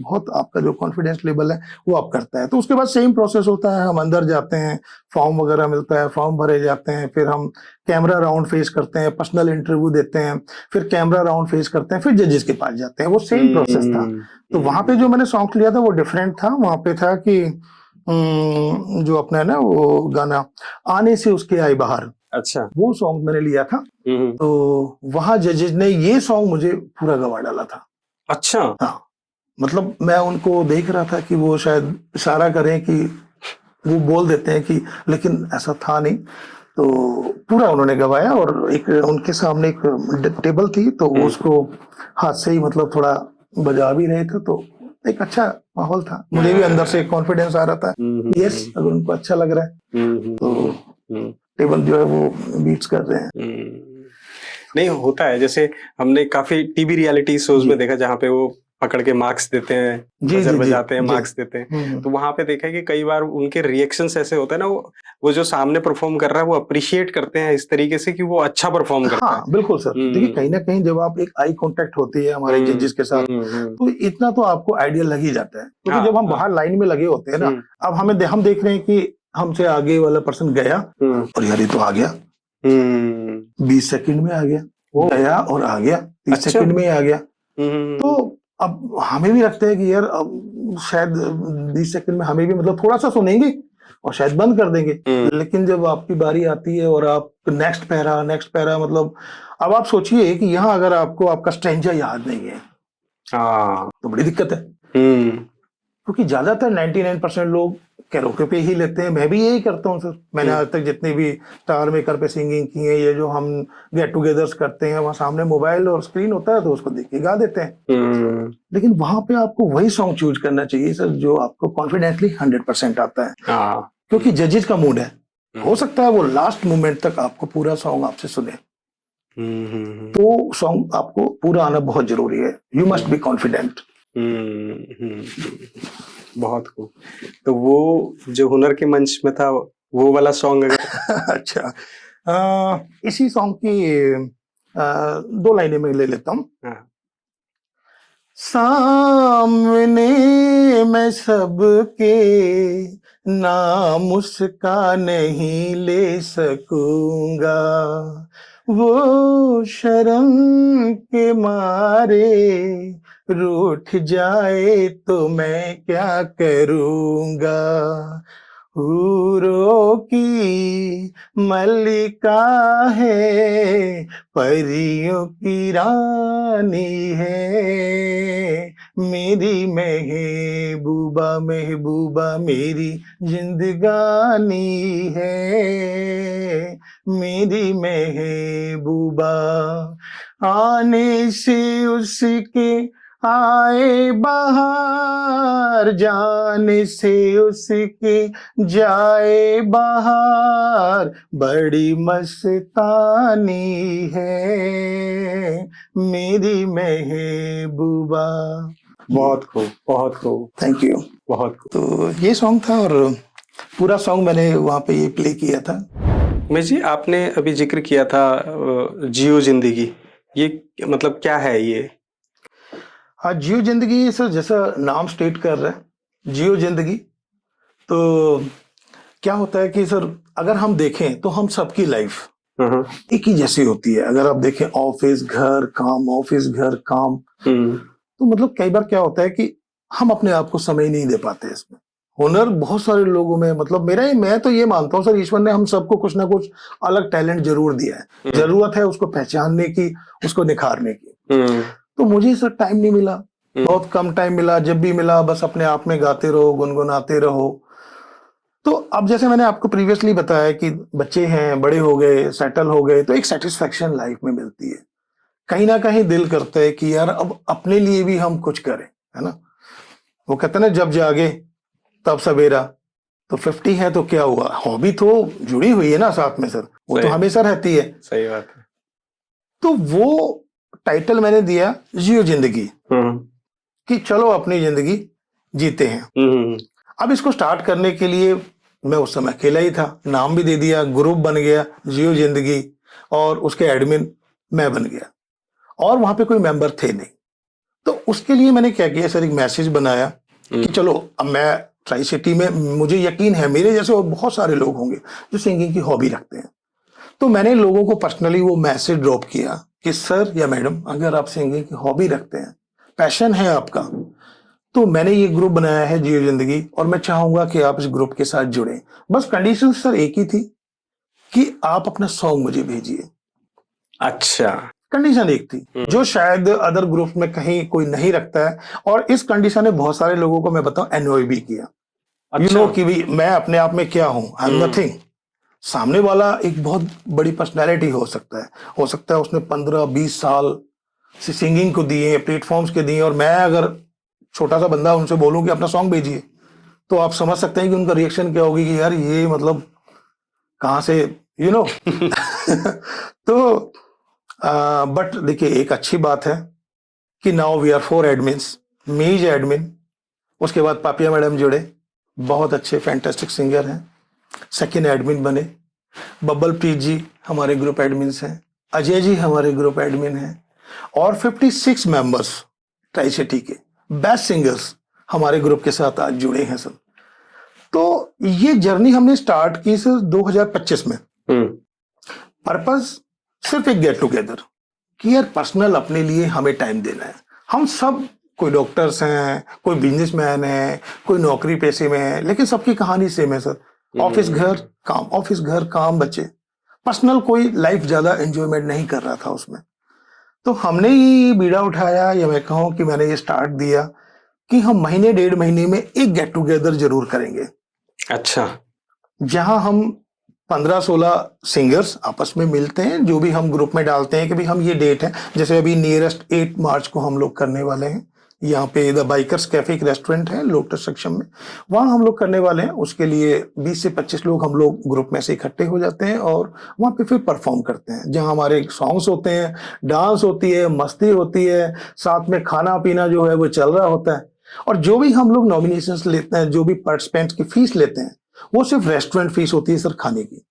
बहुत आपका जो कॉन्फिडेंस लेवल है वो आप करता है। तो उसके बाद सेम प्रोसेस होता है, हम अंदर जाते हैं, फॉर्म वगैरह मिलता है, फॉर्म भरे जाते हैं, फिर हम कैमरा राउंड फेस करते हैं, पर्सनल इंटरव्यू देते हैं, फिर कैमरा राउंड फेस करते हैं, फिर जजेस के पास जाते हैं। वो सेम प्रोसेस था। तो वहां पे जो मैंने सॉन्ग लिया था वो डिफरेंट था। वहां पे था कि जो अपना है ना वो गाना आने से उसके आई बाहर, अच्छा, वो सॉन्ग मैंने लिया था। तो वहां जजेस ने ये सॉन्ग मुझे पूरा गवा डाला था। अच्छा, हाँ, मतलब मैं उनको देख रहा था कि वो शायद इशारा करें कि वो बोल देते हैं कि, लेकिन ऐसा था नहीं। तो पूरा उन्होंने गवाया और एक उनके सामने एक टेबल थी, तो वो उसको हाथ से ही मतलब थोड़ा बजा भी रहे थे। तो एक अच्छा माहौल था, मुझे भी अंदर से कॉन्फिडेंस आ रहा था, यस अगर उनको अच्छा लग रहा है तो टेबल जो है वो बीट्स कर रहे हैं। नहीं होता है, जैसे हमने काफी टीवी रियलिटी शोज में देखा जहाँ पे वो पकड़ के मार्क्स देते हैं, बजर बजाते हैं, मार्क्स देते हैं। तो वहां पे देखा कि कई बार उनके रिएक्शंस ऐसे होते हैं ना, वो जो सामने परफॉर्म कर रहा है वो अप्रिशिएट करते हैं इस तरीके से कि वो अच्छा परफॉर्म करता है। हाँ बिल्कुल सर। देखिए कहीं ना कहीं जब आप एक आई कांटेक्ट होती है हमारे जजेस के साथ, तो इतना तो आपको आइडिया लग ही जाता है। क्योंकि जब हम बाहर लाइन में लगे होते हैं ना, अब हम देख रहे हैं कि हमसे आगे वाला पर्सन गया और यार ये तो आ गया, 20 सेकंड में आ गया, गया और आ गया, 30 सेकंड में आ गया। तो अब हमें भी लगता है कि यार अब शायद 20 सेकंड में हमें भी मतलब थोड़ा सा सुनेंगे और शायद बंद कर देंगे। लेकिन जब आपकी बारी आती है और आप नेक्स्ट पैरा मतलब अब आप सोचिए कि यहाँ अगर आपको आपका स्ट्रेंजर याद नहीं है तो बड़ी दिक्कत है। क्योंकि ज्यादातर 99% लोग कैरोके पे ही लेते हैं। मैं भी यही करता हूँ सर। मैंने आज तक जितने भी स्टार मेकर पे सिंगिंग की है, ये जो हम गेट टुगेदर्स करते हैं, वहाँ सामने मोबाइल और स्क्रीन होता है तो उसको देख के गा देते हैं। लेकिन वहां पे आपको वही सॉन्ग चूज करना चाहिए सर जो आपको कॉन्फिडेंटली 100% आता है। क्योंकि जजेस का मूड है, हो सकता है वो लास्ट मोमेंट तक आपको पूरा सॉन्ग आपसे सुने। तो सॉन्ग आपको पूरा आना बहुत जरूरी है। You must be confident. बहुत खूब। तो वो जो हुनर के मंच में था वो वाला सॉन्ग अगर अच्छा, इसी सॉन्ग की 2 लाइनें मैं ले लेता हूँ। सामने मैं सबके नाम उसका नहीं ले सकूंगा, वो शर्म के मारे रूठ जाए तो मैं क्या करूंगा। हूरों की मल्लिका है, परियों की रानी है, मेरी महबूबा महबूबा मेरी जिंदगानी है, मेरी महबूबा। आने से उसके आए बाहर, जाने से उसके जाए बाहर, बड़ी मस्तानी है मेरी महबूबा। बहुत खूब, बहुत खूब, थैंक यू, बहुत खूब। तो ये सॉन्ग था और पूरा सॉन्ग मैंने वहां पे ये प्ले किया था। उमेश जी, आपने अभी जिक्र किया था जियो जिंदगी, ये मतलब क्या है ये? हाँ, जियो जिंदगी सर जैसा नाम स्टेट कर रहा है, जियो जिंदगी। तो क्या होता है कि सर अगर हम देखें तो हम सबकी लाइफ एक ही जैसी होती है। अगर आप देखें ऑफिस घर काम, ऑफिस घर काम, तो मतलब कई बार क्या होता है कि हम अपने आप को समय नहीं दे पाते इसमें। हुनर बहुत सारे लोगों में, मतलब मैं तो ये मानता हूँ सर, ईश्वर ने हम सबको कुछ ना कुछ अलग टैलेंट जरूर दिया है। जरूरत है उसको पहचानने की, उसको निखारने की। तो मुझे सर टाइम नहीं मिला, बहुत कम टाइम मिला। जब भी मिला बस अपने आप में गाते रहो, गुनगुनाते रहो। तो अब जैसे मैंने आपको प्रीवियसली बताया कि बच्चे हैं, बड़े हो गए, सेटल हो गए, तो एक सेटिस्फेक्शन लाइफ में मिलती है। कहीं ना कहीं दिल करता है कि यार अब अपने लिए भी हम कुछ करें, है ना। वो कहते हैं ना, जब जागे तब सवेरा। तो 50 है तो क्या हुआ, हॉबी तो जुड़ी हुई है ना साथ में सर, वो तो हमेशा रहती है। सही बात है। तो वो टाइटल मैंने दिया जियो जिंदगी, कि चलो अपनी जिंदगी जीते हैं। अब इसको स्टार्ट करने के लिए मैं उस समय अकेला ही था, नाम भी दे दिया, ग्रुप बन गया जियो जिंदगी, और उसके एडमिन मैं बन गया, और वहां पे कोई मेंबर थे नहीं। तो उसके लिए मैंने क्या किया सर, एक मैसेज बनाया कि चलो अब मैं ट्राई सिटी में, मुझे यकीन है मेरे जैसे और बहुत सारे लोग होंगे जो सिंगिंग की हॉबी रखते हैं। तो मैंने लोगों को पर्सनली वो मैसेज ड्रॉप किया कि सर या मैडम, अगर आप सिंगिंग की हॉबी रखते हैं, पैशन है आपका, तो मैंने ये ग्रुप बनाया है जियो जिंदगी, और मैं चाहूंगा कि आप इस ग्रुप के साथ जुड़ें। बस कंडीशन सर एक ही थी कि आप अपना सॉन्ग मुझे भेजिए। अच्छा, कंडीशन एक थी, जो शायद अदर ग्रुप में कहीं कोई नहीं रखता है। और इस कंडीशन ने बहुत सारे लोगों को मैं बताऊं एनॉय भी किया। यू नो कि भी मैं अपने आप में क्या हूं, आई एम नथिंग। सामने वाला एक बहुत बड़ी पर्सनैलिटी हो सकता है उसने 15-20 साल से सिंगिंग को दिए, प्लेटफॉर्म्स के दिए, और मैं अगर छोटा सा बंदा उनसे बोलूं कि अपना सॉन्ग भेजिए, तो आप समझ सकते हैं कि उनका रिएक्शन क्या होगी कि यार ये मतलब कहाँ से, यू नो। तो बट देखिए एक अच्छी बात है कि नाउ वी आर 4 एडमिन्स, मीज एडमिन, उसके बाद पापिया मैडम जुड़े, बहुत अच्छे फैंटास्टिक सिंगर हैं, सेकेंड एडमिन बने। बब्बल प्रीत जी हमारे ग्रुप एडमिन्स हैं, अजय जी हमारे ग्रुप एडमिन हैं, और 56 मेंबर्स ट्राई सिटी के बेस्ट सिंगर्स हमारे ग्रुप के साथ आज जुड़े हैं सर। तो ये जर्नी हमने स्टार्ट की सर 2025 में। पर्पस सिर्फ एक गेट टुगेदर, कि यार पर्सनल अपने लिए हमें टाइम देना है। हम सब, कोई डॉक्टर्स हैं, कोई बिजनेसमैन है, कोई नौकरी पेशे में है, लेकिन सबकी कहानी सेम है सर, ऑफिस घर काम, ऑफिस घर काम, बच्चे। पर्सनल कोई लाइफ ज्यादा एंजॉयमेंट नहीं कर रहा था उसमें। तो हमने ये बीड़ा उठाया, या मैं कहूँ कि मैंने ये स्टार्ट दिया कि हम महीने 1.5 महीने में एक गेट टुगेदर जरूर करेंगे। अच्छा, जहां हम 15-16 सिंगर्स आपस में मिलते हैं, जो भी हम ग्रुप में डालते हैं कि भाई हम ये डेट है, जैसे अभी नियरेस्ट 8 मार्च को हम लोग करने वाले हैं। यहाँ पे द बाइकर्स कैफे एक रेस्टोरेंट है लोटस सेक्शन में, वहां हम लोग करने वाले हैं। उसके लिए 20 से 25 लोग हम लोग ग्रुप में से इकट्ठे हो जाते हैं, और वहां पे फिर परफॉर्म करते हैं, जहां हमारे सॉन्ग्स होते हैं, डांस होती है, मस्ती होती है, साथ में खाना पीना जो है वो चल रहा होता है। और जो भी हम लोग नॉमिनेशंस लेते हैं, जो भी पार्टिसिपेंट्स की फीस लेते हैं, वो सिर्फ रेस्टोरेंट फीस होती है सर, खाने की।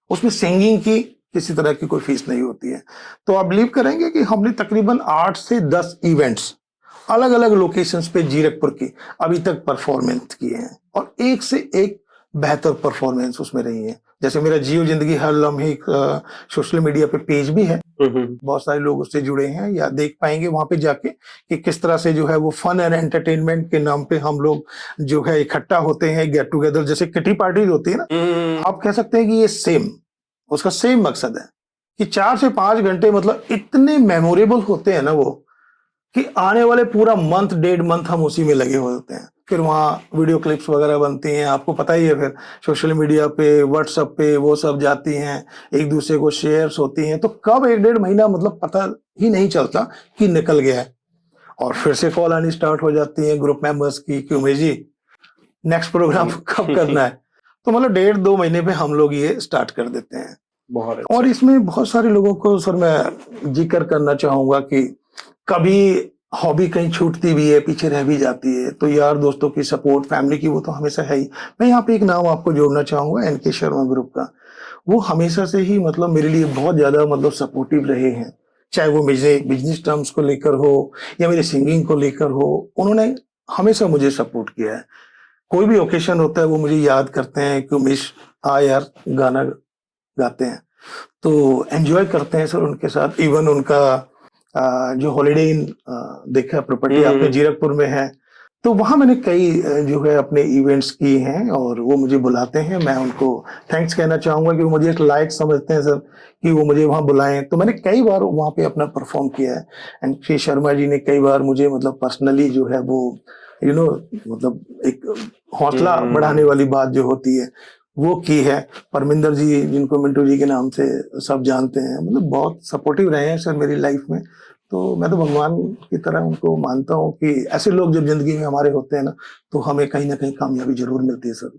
उसमें सिंगिंग की किसी तरह की कोई फीस नहीं होती है। तो आप बिलीव करेंगे कि हमने तकरीबन 8 से 10 इवेंट्स अलग अलग लोकेशंस पे जीरकपुर की अभी तक परफॉर्मेंस किए हैं, और एक से एक बेहतर परफॉर्मेंस उसमें रही है। जैसे मेरा जियो जिंदगी हर लम्हे सोशल मीडिया पे पेज भी है, बहुत सारे लोग उससे जुड़े हैं, या देख पाएंगे वहां पे जाके कि किस तरह से जो है वो फन एंड एंटरटेनमेंट के नाम पे हम लोग जो है इकट्ठा होते हैं, गेट टुगेदर, जैसे किटी पार्टी होती है ना, आप कह सकते हैं कि ये सेम, उसका सेम मकसद है कि 4 से 5 घंटे मतलब इतने मेमोरेबल होते हैं ना वो, कि आने वाले पूरा मंथ 1.5 मंथ हम उसी में लगे हुए होते हैं। फिर वहाँ वीडियो क्लिप्स वगैरह बनती हैं, आपको पता ही है, फिर सोशल मीडिया पे, व्हाट्सएप पे वो सब जाती हैं, एक दूसरे को शेयर्स होती हैं। तो कब 1-1.5 महीना मतलब पता ही नहीं चलता कि निकल गया है। और फिर से कॉल आनी स्टार्ट हो जाती है ग्रुप मेंबर्स की कि उमेश जी नेक्स्ट प्रोग्राम कब करना है। तो मतलब 1.5-2 महीने पे हम लोग ये स्टार्ट कर देते हैं। बहुत अच्छा। और इसमें बहुत सारे लोगों को सर मैं जिक्र करना चाहूंगा कि कभी हॉबी कहीं छूटती भी है, पीछे रह भी जाती है, तो यार दोस्तों की सपोर्ट, फैमिली की, वो तो हमेशा है ही। मैं यहाँ पे एक नाम आपको जोड़ना चाहूंगा, एनके शर्मा ग्रुप का। वो हमेशा से ही मतलब मेरे लिए बहुत ज्यादा मतलब सपोर्टिव रहे हैं, चाहे वो मुझे बिजनेस टर्म्स को लेकर हो या मेरे सिंगिंग को लेकर हो। उन्होंने हमेशा मुझे सपोर्ट किया है। कोई भी ओकेशन होता है वो मुझे याद करते हैं कि उमेश आ यार गाना गाते हैं, तो एंजॉय करते हैं सर उनके साथ। इवन उनका जो हॉलिडे इन देखा प्रॉपर्टी आपने जीरकपुर में है, तो वहाँ मैंने कई जो है अपने इवेंट्स किए हैं और वो मुझे बुलाते हैं। मैं उनको थैंक्स कहना चाहूँगा कि वो मुझे एक लायक समझते हैं सर, कि वो मुझे वहाँ बुलाएँ। तो मैंने कई बार वहाँ पे अपना परफ़ॉर्म किया है एंड श्री शर्मा जी ने कई बार मुझे मतलब पर्सनली जो है वो मतलब एक हौसला बढ़ाने वाली बात जो होती है, वो की है। परमिंदर जी, जिनको मिंटू जी के नाम से सब जानते हैं, मतलब बहुत सपोर्टिव रहे हैं सर मेरी लाइफ़ में। तो मैं तो भगवान की तरह उनको मानता हूँ कि ऐसे लोग जब ज़िंदगी में हमारे होते हैं ना, तो हमें कहीं न कहीं कामयाबी ज़रूर मिलती है सर।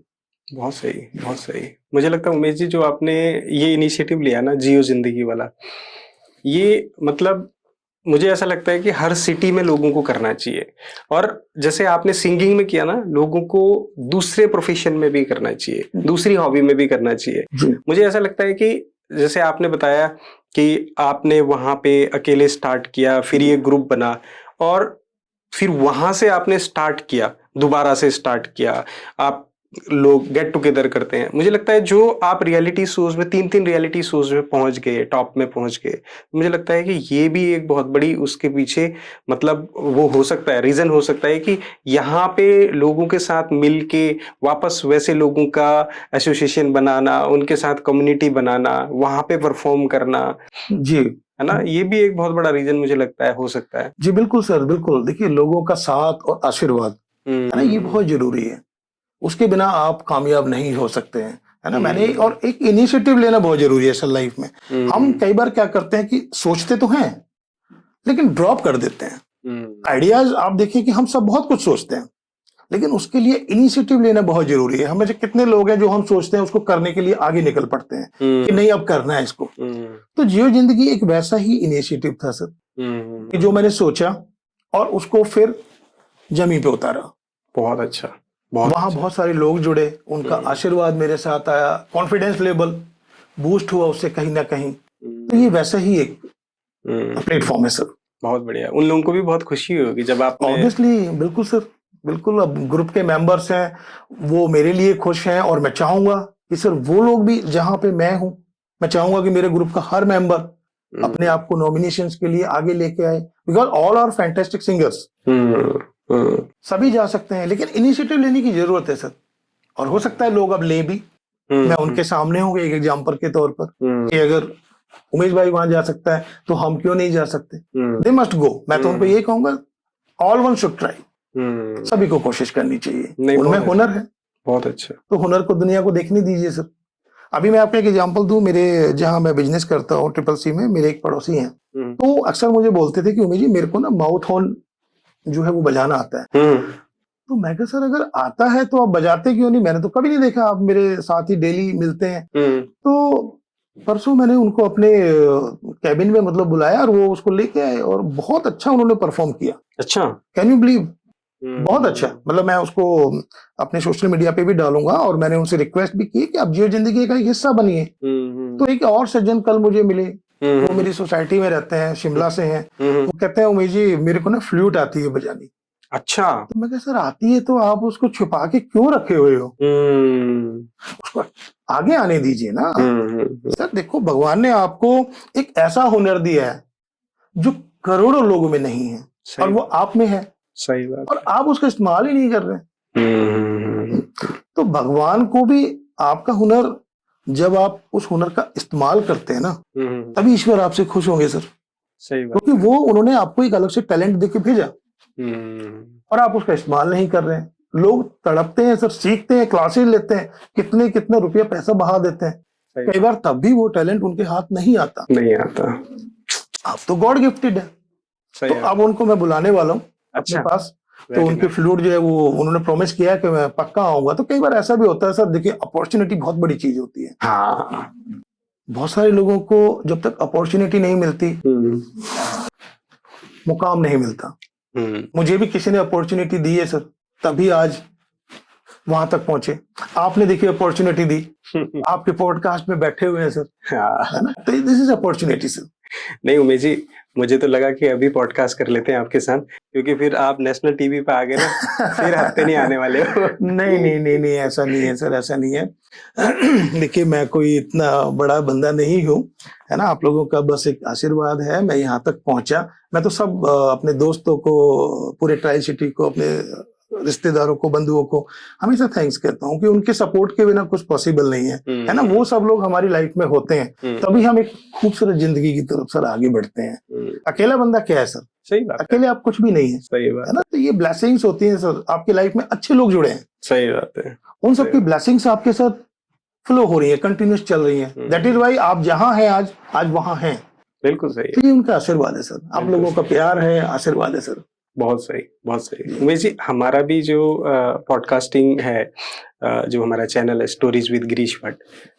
बहुत सही, बहुत सही। मुझे लगता है उमेश जी, जो आपने ये इनिशिएटिव लिया ना जियो ज़िंदगी वाला, ये मतलब मुझे ऐसा लगता है कि हर सिटी में लोगों को करना चाहिए। और जैसे आपने सिंगिंग में किया ना, लोगों को दूसरे प्रोफेशन में भी करना चाहिए, दूसरी हॉबी में भी करना चाहिए। जी। मुझे ऐसा लगता है कि जैसे आपने बताया कि आपने वहाँ पे अकेले स्टार्ट किया, फिर ये ग्रुप बना और फिर वहाँ से आपने स्टार्ट किया, दोबारा से स्टार्ट किया। आप लोग गेट टुगेदर करते हैं। मुझे लगता है जो आप रियलिटी शोज़ में 3-3 रियलिटी शोज़ में पहुँच गए, टॉप में पहुँच गए। मुझे लगता है कि ये भी एक बहुत बड़ी उसके पीछे मतलब वो हो सकता है, रीज़न हो सकता है कि यहाँ पे लोगों के साथ मिल के वापस वैसे लोगों का एसोसिएशन बनाना, उनके साथ कम्युनिटी बनाना, वहाँ पे परफ़ॉर्म करना, जी। है ना? ये भी एक बहुत बड़ा रीज़न मुझे लगता है, हो सकता है। जी, बिल्कुल सर, बिल्कुल। देखिए, लोगों का साथ और आशीर्वाद, है ना? ये हुँ, बहुत ज़रूरी है। उसके बिना आप कामयाब नहीं हो सकते हैं, है ना? मैंने हुँ, और एक इनिशिएटिव लेना बहुत ज़रूरी है सर लाइफ़ में। हम हुँ, कई बार क्या करते हैं कि सोचते तो हैं, लेकिन ड्रॉप कर देते हैं। हुँ, आइडियाज़ आप देखिए कि हम सब बहुत कुछ सोचते हैं, लेकिन उसके लिए इनिशिएटिव लेना बहुत ज़रूरी है। हम में से कितने लोग हैं जो हम सोचते हैं उसको करने के लिए आगे निकल पड़ते हैं, कि हुँ, नहीं अब करना है इसको। हुँ, तो जियो ज़िंदगी एक वैसा ही इनिशिएटिव था सर, हुँ, कि जो मैंने सोचा और उसको फिर ज़मीन पे उतारा। बहुत अच्छा, बहुत वहाँ अच्छा। बहुत सारे लोग जुड़े, उनका हुँ, आशीर्वाद मेरे साथ आया, कॉन्फिडेंस लेवल बूस्ट हुआ उससे कहीं न कहीं। तो ये हुँ, वैसा ही एक हुँ, प्लेटफ़ॉर्म है सर। बहुत बढ़िया। उन लोगों को भी बहुत खुशी हुई होगी जब आपने ऑब्वियसली बिल्कुल सर, बिल्कुल। अब ग्रुप के मेंबर्स हैं, वो मेरे लिए खुश हैं और मैं चाहूँगा कि सर वो लोग भी जहाँ पे मैं हूँ, मैं चाहूँगा कि मेरे ग्रुप का हर मेंबर अपने हुँ, आप को नॉमिनेशंस के लिए आगे लेके आए, because all are fantastic singers. हुँ, हुँ, सभी जा सकते हैं, लेकिन इनिशिएटिव लेने की ज़रूरत है सर। और हो सकता है लोग अब लें भी। हुँ, मैं हुँ, उनके सामने हूँ एक एग्जाम्पल के तौर पर, हुँ, कि अगर उमेश भाई वहां जा सकता है तो हम क्यों नहीं जा सकते। हुँ, दे मस्ट गो। मैं तो उनको हुँ, यही कहूंगा, ऑल वन शुड ट्राई। हुँ। सभी को कोशिश करनी चाहिए, नहीं, उनमें बहुत अच्छा, हुनर है, बहुत अच्छा। तो हुनर को दुनिया को देखने दीजिए सर। अभी मैं आपको एक एग्जांपल दूं, मेरे जहां मैं बिजनेस करता हूँ ट्रिपल सी में, मेरे एक पड़ोसी हैं, हुँ, तो वो अक्सर मुझे बोलते थे कि उमेश जी मेरे को ना माउथ हॉर्न जो है वो बजाना आता है। हुँ, तो मैं कहा सर अगर आता है तो आप बजाते क्यों नहीं, मैंने तो कभी नहीं देखा, आप मेरे साथ ही डेली मिलते हैं। हुँ, तो परसों मैंने उनको अपने केबिन में मतलब बुलाया और वो उसको लेके आए और बहुत अच्छा उन्होंने परफॉर्म किया। अच्छा। Can you believe? बहुत अच्छा। हुँ, मतलब मैं उसको अपने सोशल मीडिया पे भी डालूंगा और मैंने उनसे रिक्वेस्ट भी की कि आप जियो जिंदगी का एक हिस्सा बनिए। हुँ, हुँ, तो एक और सज्जन कल मुझे मिले, हुँ, वो मेरी सोसाइटी में रहते हैं, हुँ, शिमला से हैं। हुँ, हुँ। वो कहते हैं उमेश जी मेरे को ना फ्लूट आती है बजानी। अच्छा। तो मैं कहा सर आती है तो आप उसको छुपा के क्यों रखे हुए हो, हुँ, उसको आगे आने दीजिए ना। हुँ, हुँ, हुँ। सर देखो भगवान ने आपको एक ऐसा हुनर दिया है जो करोड़ों लोगों में नहीं है, और सही वो बात, आप में है, सही बात और है। आप उसका इस्तेमाल ही नहीं कर रहे। हुँ, हुँ, हुँ, हुँ। तो भगवान को भी आपका हुनर, जब आप उस हुनर का इस्तेमाल करते हैं ना, हुँ, हुँ, हुँ। तभी ईश्वर आपसे खुश होंगे सर, सही क्योंकि बात है। वो उन्होंने आपको एक अलग से टैलेंट देके भेजा हुँ, और आप उसका इस्तेमाल नहीं कर रहे हैं। लोग तड़पते हैं सर, सीखते हैं, क्लासेस लेते हैं, कितने कितने रुपया पैसा बहा देते हैं, सही कई बात। बार तब भी वो टैलेंट उनके हाथ नहीं आता। नहीं आता। आप तो गॉड गिफ्टेड है। तो सही अब बात। उनको मैं बुलाने वाला हूँ अपने अच्छा, पास। तो वेरी उनके नाइस। फ्लूट जो है वो उन्होंने प्रॉमिस किया है कि मैं पक्का आऊंगा। तो कई बार ऐसा भी होता है सर, देखिए अपॉर्चुनिटी बहुत बड़ी चीज होती है। हाँ। बहुत सारे लोगों को जब तक अपॉर्चुनिटी नहीं मिलती, हुँ, मुकाम नहीं मिलता। हुँ। मुझे भी किसी ने अपॉर्चुनिटी दी है सर, तभी आज वहां तक पहुंचे। आपने देखिए अपॉर्चुनिटी दी, आपके पॉडकास्ट में बैठे हुए हैं सर, है हाँ। ना? तो दिस इज अपॉर्चुनिटी सर। नहीं उमेश जी, मुझे तो लगा कि अभी पॉडकास्ट कर लेते हैं आपके साथ, क्योंकि फिर आप नेशनल टीवी पे आ गए ना, फिर हफ्ते नहीं आने वाले हो। नहीं, नहीं, नहीं, नहीं, ऐसा नहीं है सर, ऐसा नहीं है। देखिए मैं कोई इतना बड़ा बंदा नहीं हूँ, है ना? आप लोगों का बस एक आशीर्वाद है, मैं यहाँ तक पहुँचा। मैं तो सब अपने दोस्तों को, पूरे ट्राई सिटी को, अपने रिश्तेदारों को, बंधुओं को हमेशा थैंक्स कहता हूँ कि उनके सपोर्ट के बिना कुछ पॉसिबल नहीं है ना। वो सब लोग हमारी लाइफ में होते हैं, तभी हम एक खूबसूरत जिंदगी की तरफ सर आगे बढ़ते हैं। अकेला बंदा क्या है सर? सही बात है। अकेले आप कुछ भी नहीं है। सही बात है ना। तो ये ब्लेसिंग्स होती हैं सर, आपकी लाइफ में अच्छे लोग जुड़े हैं, सही बात है। उन सबकी ब्लेसिंग्स आपके साथ फ्लो हो रही है, कंटिन्यूस चल रही है। दैट इज वाई आप जहां हैं आज वहां हैं। बिल्कुल सही तो ये उनका आशीर्वाद है सर, आप लोगों का प्यार है, आशीर्वाद है सर। बहुत सही, बहुत सही। उमेश जी, हमारा भी जो पॉडकास्टिंग है, जो हमारा चैनल है स्टोरीज विद गिरीश भट्ट,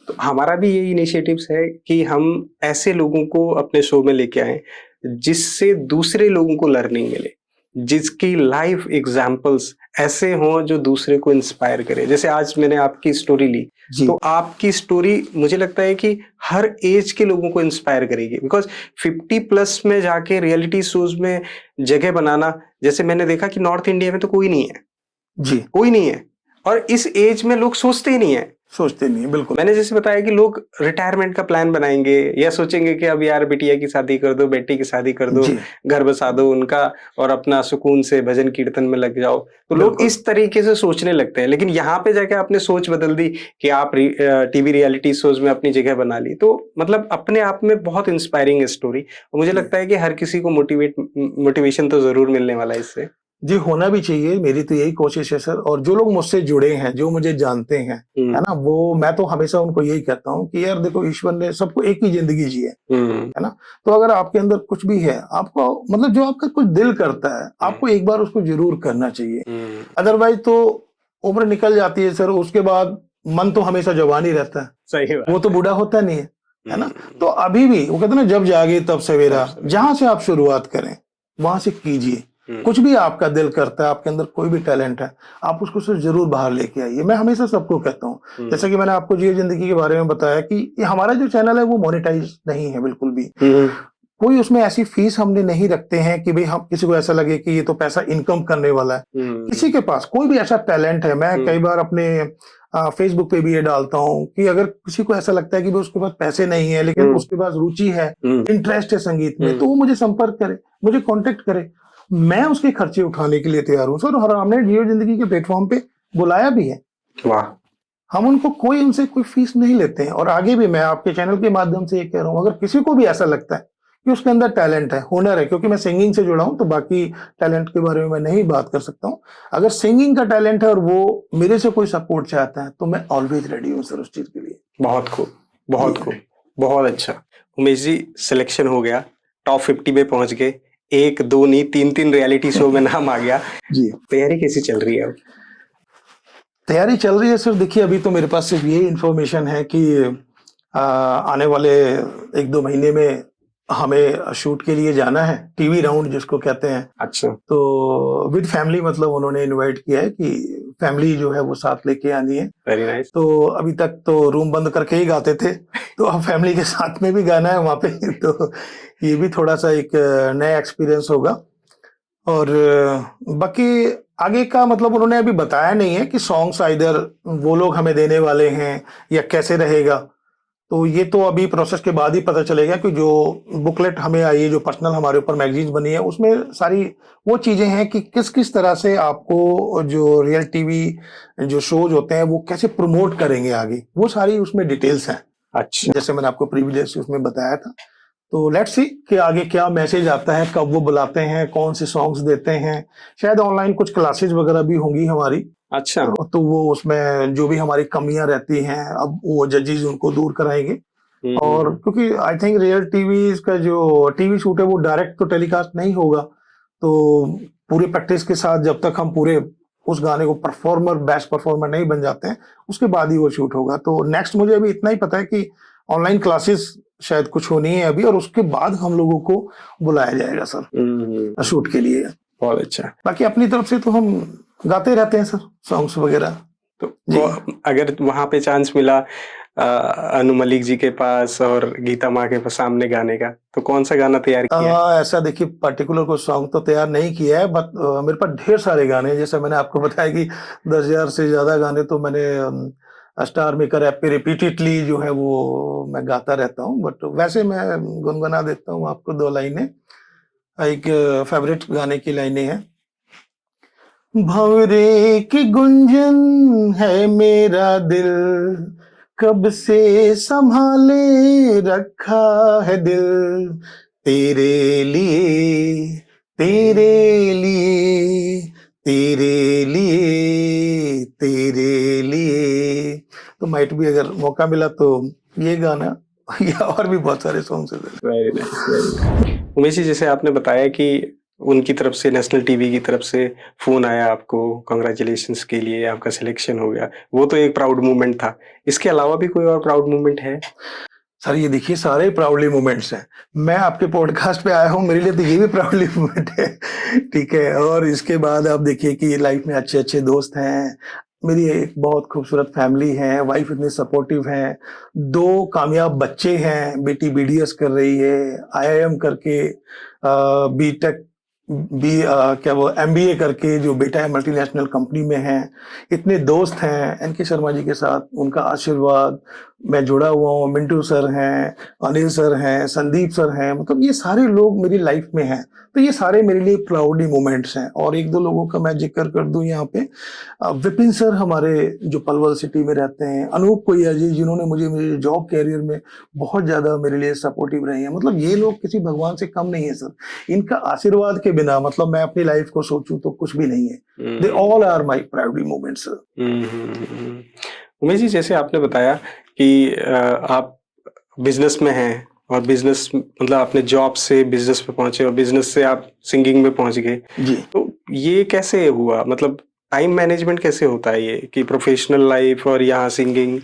तो हमारा भी ये इनिशिएटिव्स है कि हम ऐसे लोगों को अपने शो में लेके आए जिससे दूसरे लोगों को लर्निंग मिले, जिसकी लाइफ एग्जाम्पल्स ऐसे हों जो दूसरे को इंस्पायर करे। जैसे आज मैंने आपकी स्टोरी ली, तो आपकी स्टोरी मुझे लगता है कि हर एज के लोगों को इंस्पायर करेगी, बिकॉज 50+ में जाके रियलिटी शोज में जगह बनाना, जैसे मैंने देखा कि नॉर्थ इंडिया में तो कोई नहीं है जी, कोई नहीं है, और इस एज में लोग सोचते ही नहीं है। बिल्कुल। मैंने जैसे बताया कि लोग रिटायरमेंट का प्लान बनाएंगे या सोचेंगे कि अब यार बिटिया की शादी कर दो, बेटी की शादी कर दो, घर बसा दो उनका और अपना सुकून से भजन कीर्तन में लग जाओ। तो लोग इस तरीके से सोचने लगते हैं, लेकिन यहाँ पे जाके आपने सोच बदल दी कि आप टीवी रियलिटी शोज में अपनी जगह बना ली। तो मतलब अपने आप में बहुत इंस्पायरिंग है स्टोरी, और मुझे लगता है कि हर किसी को मोटिवेशन तो जरूर मिलने वाला है इससे। जी, होना भी चाहिए, मेरी तो यही कोशिश है सर। और जो लोग मुझसे जुड़े हैं, जो मुझे जानते हैं, है ना, वो मैं तो हमेशा उनको यही कहता हूँ कि यार देखो, ईश्वर ने सबको एक ही जिंदगी जी है ना। तो अगर आपके अंदर कुछ भी है, आपको मतलब जो आपका कुछ दिल करता है, आपको एक बार उसको जरूर करना चाहिए। अदरवाइज तो उम्र निकल जाती है सर, उसके बाद मन तो हमेशा जवान ही रहता है। सही बात, वो तो बूढ़ा होता नहीं है ना। तो अभी भी वो कहते हैं ना, जब जागे तब सवेरा। जहां से आप शुरुआत करें वहां से कीजिए। कुछ भी आपका दिल करता है, आपके अंदर कोई भी टैलेंट है, आप उसको सिर्फ जरूर बाहर लेके आइए। मैं हमेशा सबको कहता हूँ, जैसे कि मैंने आपको जियो जिंदगी के बारे में बताया कि ये हमारा जो चैनल है वो मोनेटाइज नहीं है बिल्कुल भी। कोई उसमें ऐसी फीस हमने नहीं रखते हैं कि भाई हम किसी को ऐसा लगे कि ये तो पैसा इनकम करने वाला है। किसी के पास कोई भी ऐसा टैलेंट है, मैं कई बार अपने फेसबुक पे भी ये डालता हूँ कि अगर किसी को ऐसा लगता है कि उसके पास पैसे नहीं है लेकिन उसके पास रुचि है, इंटरेस्ट है संगीत में, तो वो मुझे संपर्क करे, मुझे कांटेक्ट करे, मैं उसके खर्चे उठाने के लिए तैयार हूँ सर। और हमने जियो जिंदगी के प्लेटफॉर्म पे बुलाया भी है। वाह। हम उनसे कोई फीस नहीं लेते हैं। और आगे भी मैं आपके चैनल के माध्यम से ये कह रहा हूँ, अगर किसी को भी ऐसा लगता है कि उसके अंदर टैलेंट है, हुनर है, क्योंकि मैं सिंगिंग से जुड़ा हूं तो बाकी टैलेंट के बारे में मैं नहीं बात कर सकता हूं। अगर सिंगिंग का टैलेंट है और वो मेरे से कोई सपोर्ट चाहता है तो मैं ऑलवेज रेडी हूं सर उस चीज के लिए। बहुत खूब, बहुत खूब, बहुत अच्छा। उमेश जी, सिलेक्शन हो गया, टॉप 50 में पहुंच गए, 1 2 नहीं 3 रियलिटी शो में नाम आ गया जी। तैयारी कैसी चल रही है अब? तैयारी चल रही है सर, देखिए अभी तो मेरे पास सिर्फ ये इन्फॉर्मेशन है कि आने वाले 1-2 महीने में हमें शूट के लिए जाना है, टीवी राउंड जिसको कहते हैं। अच्छा। तो विद फैमिली, मतलब उन्होंने इनवाइट किया है कि फैमिली जो है वो साथ लेके आनी है। Very nice. तो अभी तक तो रूम बंद करके ही गाते थे, तो अब फैमिली के साथ में भी गाना है वहाँ पे। तो ये भी थोड़ा सा एक नया एक्सपीरियंस होगा। और बाकी आगे का मतलब उन्होंने अभी बताया नहीं है कि सॉन्ग्स आइदर वो लोग हमें देने वाले हैं या कैसे रहेगा। तो ये तो अभी प्रोसेस के बाद ही पता चलेगा कि जो बुकलेट हमें आई है, जो पर्सनल हमारे ऊपर मैगजीन बनी है, उसमें सारी वो चीजें हैं कि किस किस तरह से आपको जो रियल टीवी जो शोज होते हैं वो कैसे प्रमोट करेंगे आगे, वो सारी उसमें डिटेल्स हैं। अच्छा। जैसे मैंने आपको प्रीवियस उसमें बताया था। तो लेट्स सी कि आगे क्या मैसेज आता है, कब वो बुलाते हैं, कौन से सॉन्ग्स देते हैं। शायद ऑनलाइन कुछ क्लासेज वगैरह भी होंगी हमारी। अच्छा। तो वो उसमें जो भी हमारी कमियां रहती हैं अब वो जजेस उनको दूर कराएंगे। और क्योंकि आई थिंक रियल टीवी का जो टीवी शूट है वो डायरेक्ट तो टेलीकास्ट नहीं होगा, तो पूरे प्रैक्टिस के साथ जब तक हम पूरे उस गाने को बेस्ट परफॉर्मर नहीं बन जाते हैं, उसके बाद ही वो शूट होगा। तो नेक्स्ट मुझे अभी इतना ही पता है कि ऑनलाइन क्लासेस शायद कुछ होनी है अभी, और उसके बाद हम लोगों को बुलाया जाएगा सर शूट के लिए। बहुत अच्छा। बाकी अपनी तरफ से तो हम गाते रहते हैं सर सॉन्ग्स वगैरह। तो अगर वहां पे चांस मिला अनु मलिक जी के पास और गीता माँ के सामने गाने का, तो कौन सा गाना तैयार किया है? ऐसा देखिए पर्टिकुलर कोई सॉन्ग तो तैयार नहीं किया है, बट मेरे पास ढेर सारे गाने, जैसे मैंने आपको बताया कि 10,000 से ज्यादा गाने तो मैंने स्टार मेकर ऐप पे रिपीटेडली जो है वो मैं गाता रहता हूँ। बट वैसे मैं गुनगुना देता हूँ आपको 2 लाइनें। एक फेवरेट गाने की लाइनें हैं। भंवरे की गुंजन है मेरा दिल, कब से संभाले रखा है दिल, तेरे लिए तेरे लिए तेरे लिए तेरे लिए। तो माइट भी अगर मौका मिला तो ये गाना या और भी बहुत सारे सॉन्ग्स हैं। Very nice. उमेश जी, जैसे आपने बताया कि उनकी तरफ से, नेशनल टीवी की तरफ से फोन आया आपको, कांग्रेचुलेशंस के लिए, आपका सिलेक्शन हो गया, वो तो एक प्राउड मोमेंट था। इसके अलावा भी कोई और प्राउड मोमेंट है? सर ये देखिए सारे प्राउडली मोमेंट्स हैं। मैं आपके पॉडकास्ट पे आया हूँ, मेरे लिए तो ये भी प्राउडली मोमेंट है। ठीक है, और इसके बाद आप देखिए कि लाइफ में अच्छे अच्छे दोस्त हैं, मेरी एक बहुत खूबसूरत फैमिली है, वाइफ इतनी सपोर्टिव है, 2 कामयाब बच्चे हैं, बेटी बीडीएस कर रही है, आईआईएम करके बीटेक क्या वो एमबीए करके जो बेटा है मल्टीनेशनल कंपनी में है, इतने दोस्त हैं एनके शर्मा जी के साथ, उनका आशीर्वाद, मैं जुड़ा हुआ हूँ, मिंटू सर हैं, अनिल सर हैं, संदीप सर हैं, मतलब ये सारे लोग मेरी लाइफ में हैं। तो ये सारे मेरे लिए प्राउडली मोमेंट्स हैं। और 1-2 लोगों का मैं जिक्र कर दूं यहाँ पे, विपिन सर हमारे जो पलवल सिटी में रहते हैं, अनूप कोया जी जिन्होंने मुझे मेरे जॉब कैरियर में बहुत ज़्यादा मेरे लिए सपोर्टिव रहे हैं। मतलब ये लोग किसी भगवान से कम नहीं है सर, इनका आशीर्वाद के बिना मतलब मैं अपनी लाइफ को सोचूं तो कुछ भी नहीं है। They all are my proudly moments sir. Umesh ji, जैसे आपने बताया कि आप बिजनेस में हैं, और बिजनेस मतलब आपने जॉब से बिजनेस पे पहुंचे, और बिजनेस से आप सिंगिंग में पहुंच गए जी। तो ये कैसे हुआ? मतलब टाइम मैनेजमेंट कैसे होता है ये, कि प्रोफेशनल लाइफ और यहाँ सिंगिंग?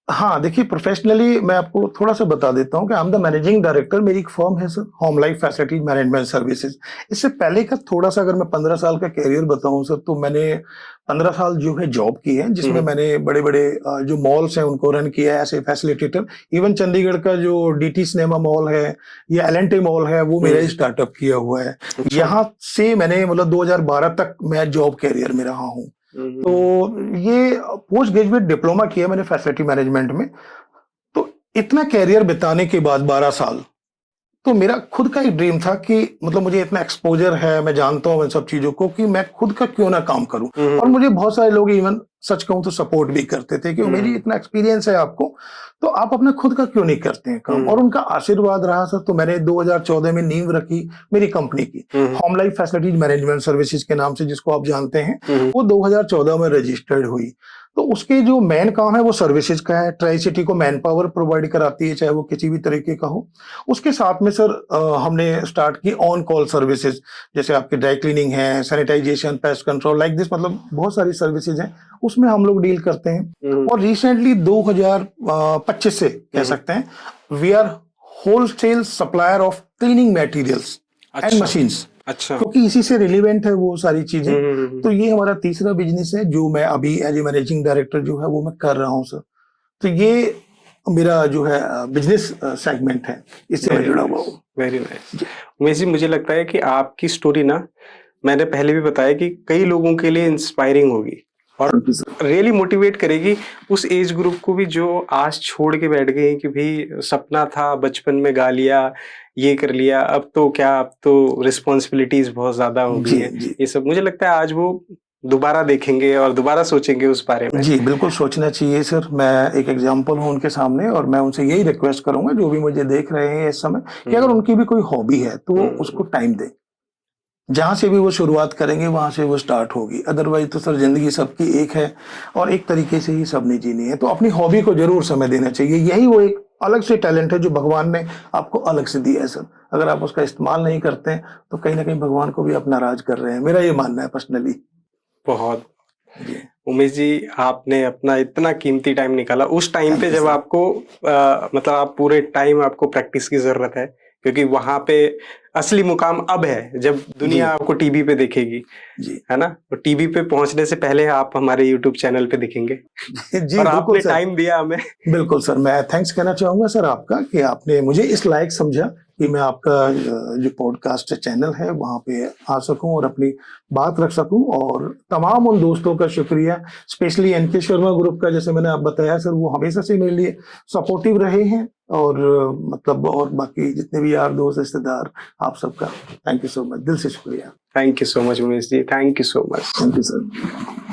हाँ, देखिए प्रोफेशनली मैं आपको थोड़ा सा बता देता हूँ कि I am the managing director, मेरी एक फर्म है sir, home life facilities management services. इससे पहले का थोड़ा सा अगर मैं 15 साल का कैरियर बताऊं सर, तो मैंने 15 साल जो है जॉब की है, जिसमें मैंने बड़े बड़े जो मॉल्स हैं उनको रन किया है as a facilitator. Even Chandigarh का जो डीटी सिनेमा मॉल है या एल&टी मॉल है, वो मेरा ही स्टार्टअप किया हुआ है। यहाँ से मैंने मतलब 2012 तक मैं जॉब कैरियर में रहा हूँ। तो ये पोस्ट ग्रेजुएट डिप्लोमा किया मैंने फैसिलिटी मैनेजमेंट में। तो इतना कैरियर बिताने के बाद 12 साल, तो मेरा खुद का एक ड्रीम था कि मतलब मुझे इतना एक्सपोजर है, मैं जानता हूँ इन सब चीजों को, कि मैं खुद का क्यों ना काम करूं। और मुझे बहुत सारे लोग इवन सच कहूं तो सपोर्ट भी करते थे कि मेरी इतना एक्सपीरियंस है आपको, तो आप अपना खुद का क्यों नहीं करते हैं काम। और उनका आशीर्वाद रहा सर, तो मैंने 2014 में नींव रखी मेरी कंपनी की, home life facilities management services के नाम से, जिसको आप जानते हैं। वो 2014 में रजिस्टर्ड हुई। तो उसके जो मेन काम है वो सर्विसेज का है, ट्राई सिटी को मैन पावर प्रोवाइड कराती है, चाहे वो किसी भी तरीके का हो। उसके साथ में सर हमने स्टार्ट की ऑन कॉल सर्विसेज, जैसे आपके ड्राई क्लीनिंग है, sanitisation, pest control, like this, मतलब बहुत सारी सर्विसेज हैं, उसमें हम लोग डील करते हैं। और रिसेंटली 2025 से कह सकते हैं, we are wholesale supplier of cleaning materials and machines. अच्छा, क्योंकि इसी से रिलेवेंट है वो सारी चीजें। तो ये हमारा तीसरा बिजनेस है जो मैं अभी एज ए मैनेजिंग डायरेक्टर जो है वो मैं कर रहा हूँ सर। तो ये मेरा जो है बिजनेस सेगमेंट है, इससे मैं जुड़ा हुआ हूँ। Very nice. उमेश जी, मुझे लगता है कि आपकी स्टोरी ना, मैंने पहले भी बताया कि कई लोगों के लिए इंस्पायरिंग होगी और रियली मोटिवेट करेगी उस एज ग्रुप को भी जो आज छोड़ के बैठ गए कि भाई सपना था, बचपन में गा लिया, ये कर लिया, अब तो क्या, अब तो रिस्पॉन्सिबिलिटीज बहुत ज्यादा हो गई है। ये सब मुझे लगता है आज वो दोबारा देखेंगे और दोबारा सोचेंगे उस बारे में। जी बिल्कुल सोचना चाहिए सर। मैं एक एग्जांपल हूँ उनके सामने, और मैं उनसे यही रिक्वेस्ट करूंगा जो भी मुझे देख रहे हैं इस समय, कि अगर उनकी भी कोई हॉबी है तो वो उसको टाइम दें। जहां से भी वो शुरुआत करेंगे वहां से वो स्टार्ट होगी। अदरवाइज तो सर जिंदगी सबकी एक है और एक तरीके से ही सबने जीनी है। तो अपनी हॉबी को जरूर समय देना चाहिए। यही वो एक अलग से टैलेंट है जो भगवान ने आपको अलग से दिया है सर। अगर आप उसका इस्तेमाल नहीं करते हैं तो कहीं ना कहीं भगवान को भी आप नाराज कर रहे हैं, मेरा ये मानना है पर्सनली। बहुत उमेश जी, आपने अपना इतना कीमती टाइम निकाला उस टाइम पे जब आपको मतलब आप पूरे टाइम आपको प्रैक्टिस की जरूरत है, क्योंकि वहां पे असली मुकाम अब है जब दुनिया आपको टीवी पे देखेगी, है ना। तो टीवी पे पहुंचने से पहले आप हमारे यूट्यूब चैनल पे दिखेंगे। जी, और आपने टाइम दिया हमें। बिल्कुल सर, मैं थैंक्स कहना चाहूंगा सर आपका कि आपने मुझे इस लायक समझा कि मैं आपका जो पॉडकास्ट चैनल है वहाँ पे आ सकूं और अपनी बात रख सकूं। और तमाम उन दोस्तों का शुक्रिया, स्पेशली एनके शर्मा ग्रुप का, जैसे मैंने आप बताया सर, वो हमेशा से मेरे लिए सपोर्टिव रहे हैं। और मतलब और बाकी जितने भी यार दोस्त रिश्तेदार, आप सबका थैंक यू सो मच, दिल से शुक्रिया। Thank you so much Umesh ji, thank you so much. Thank you sir.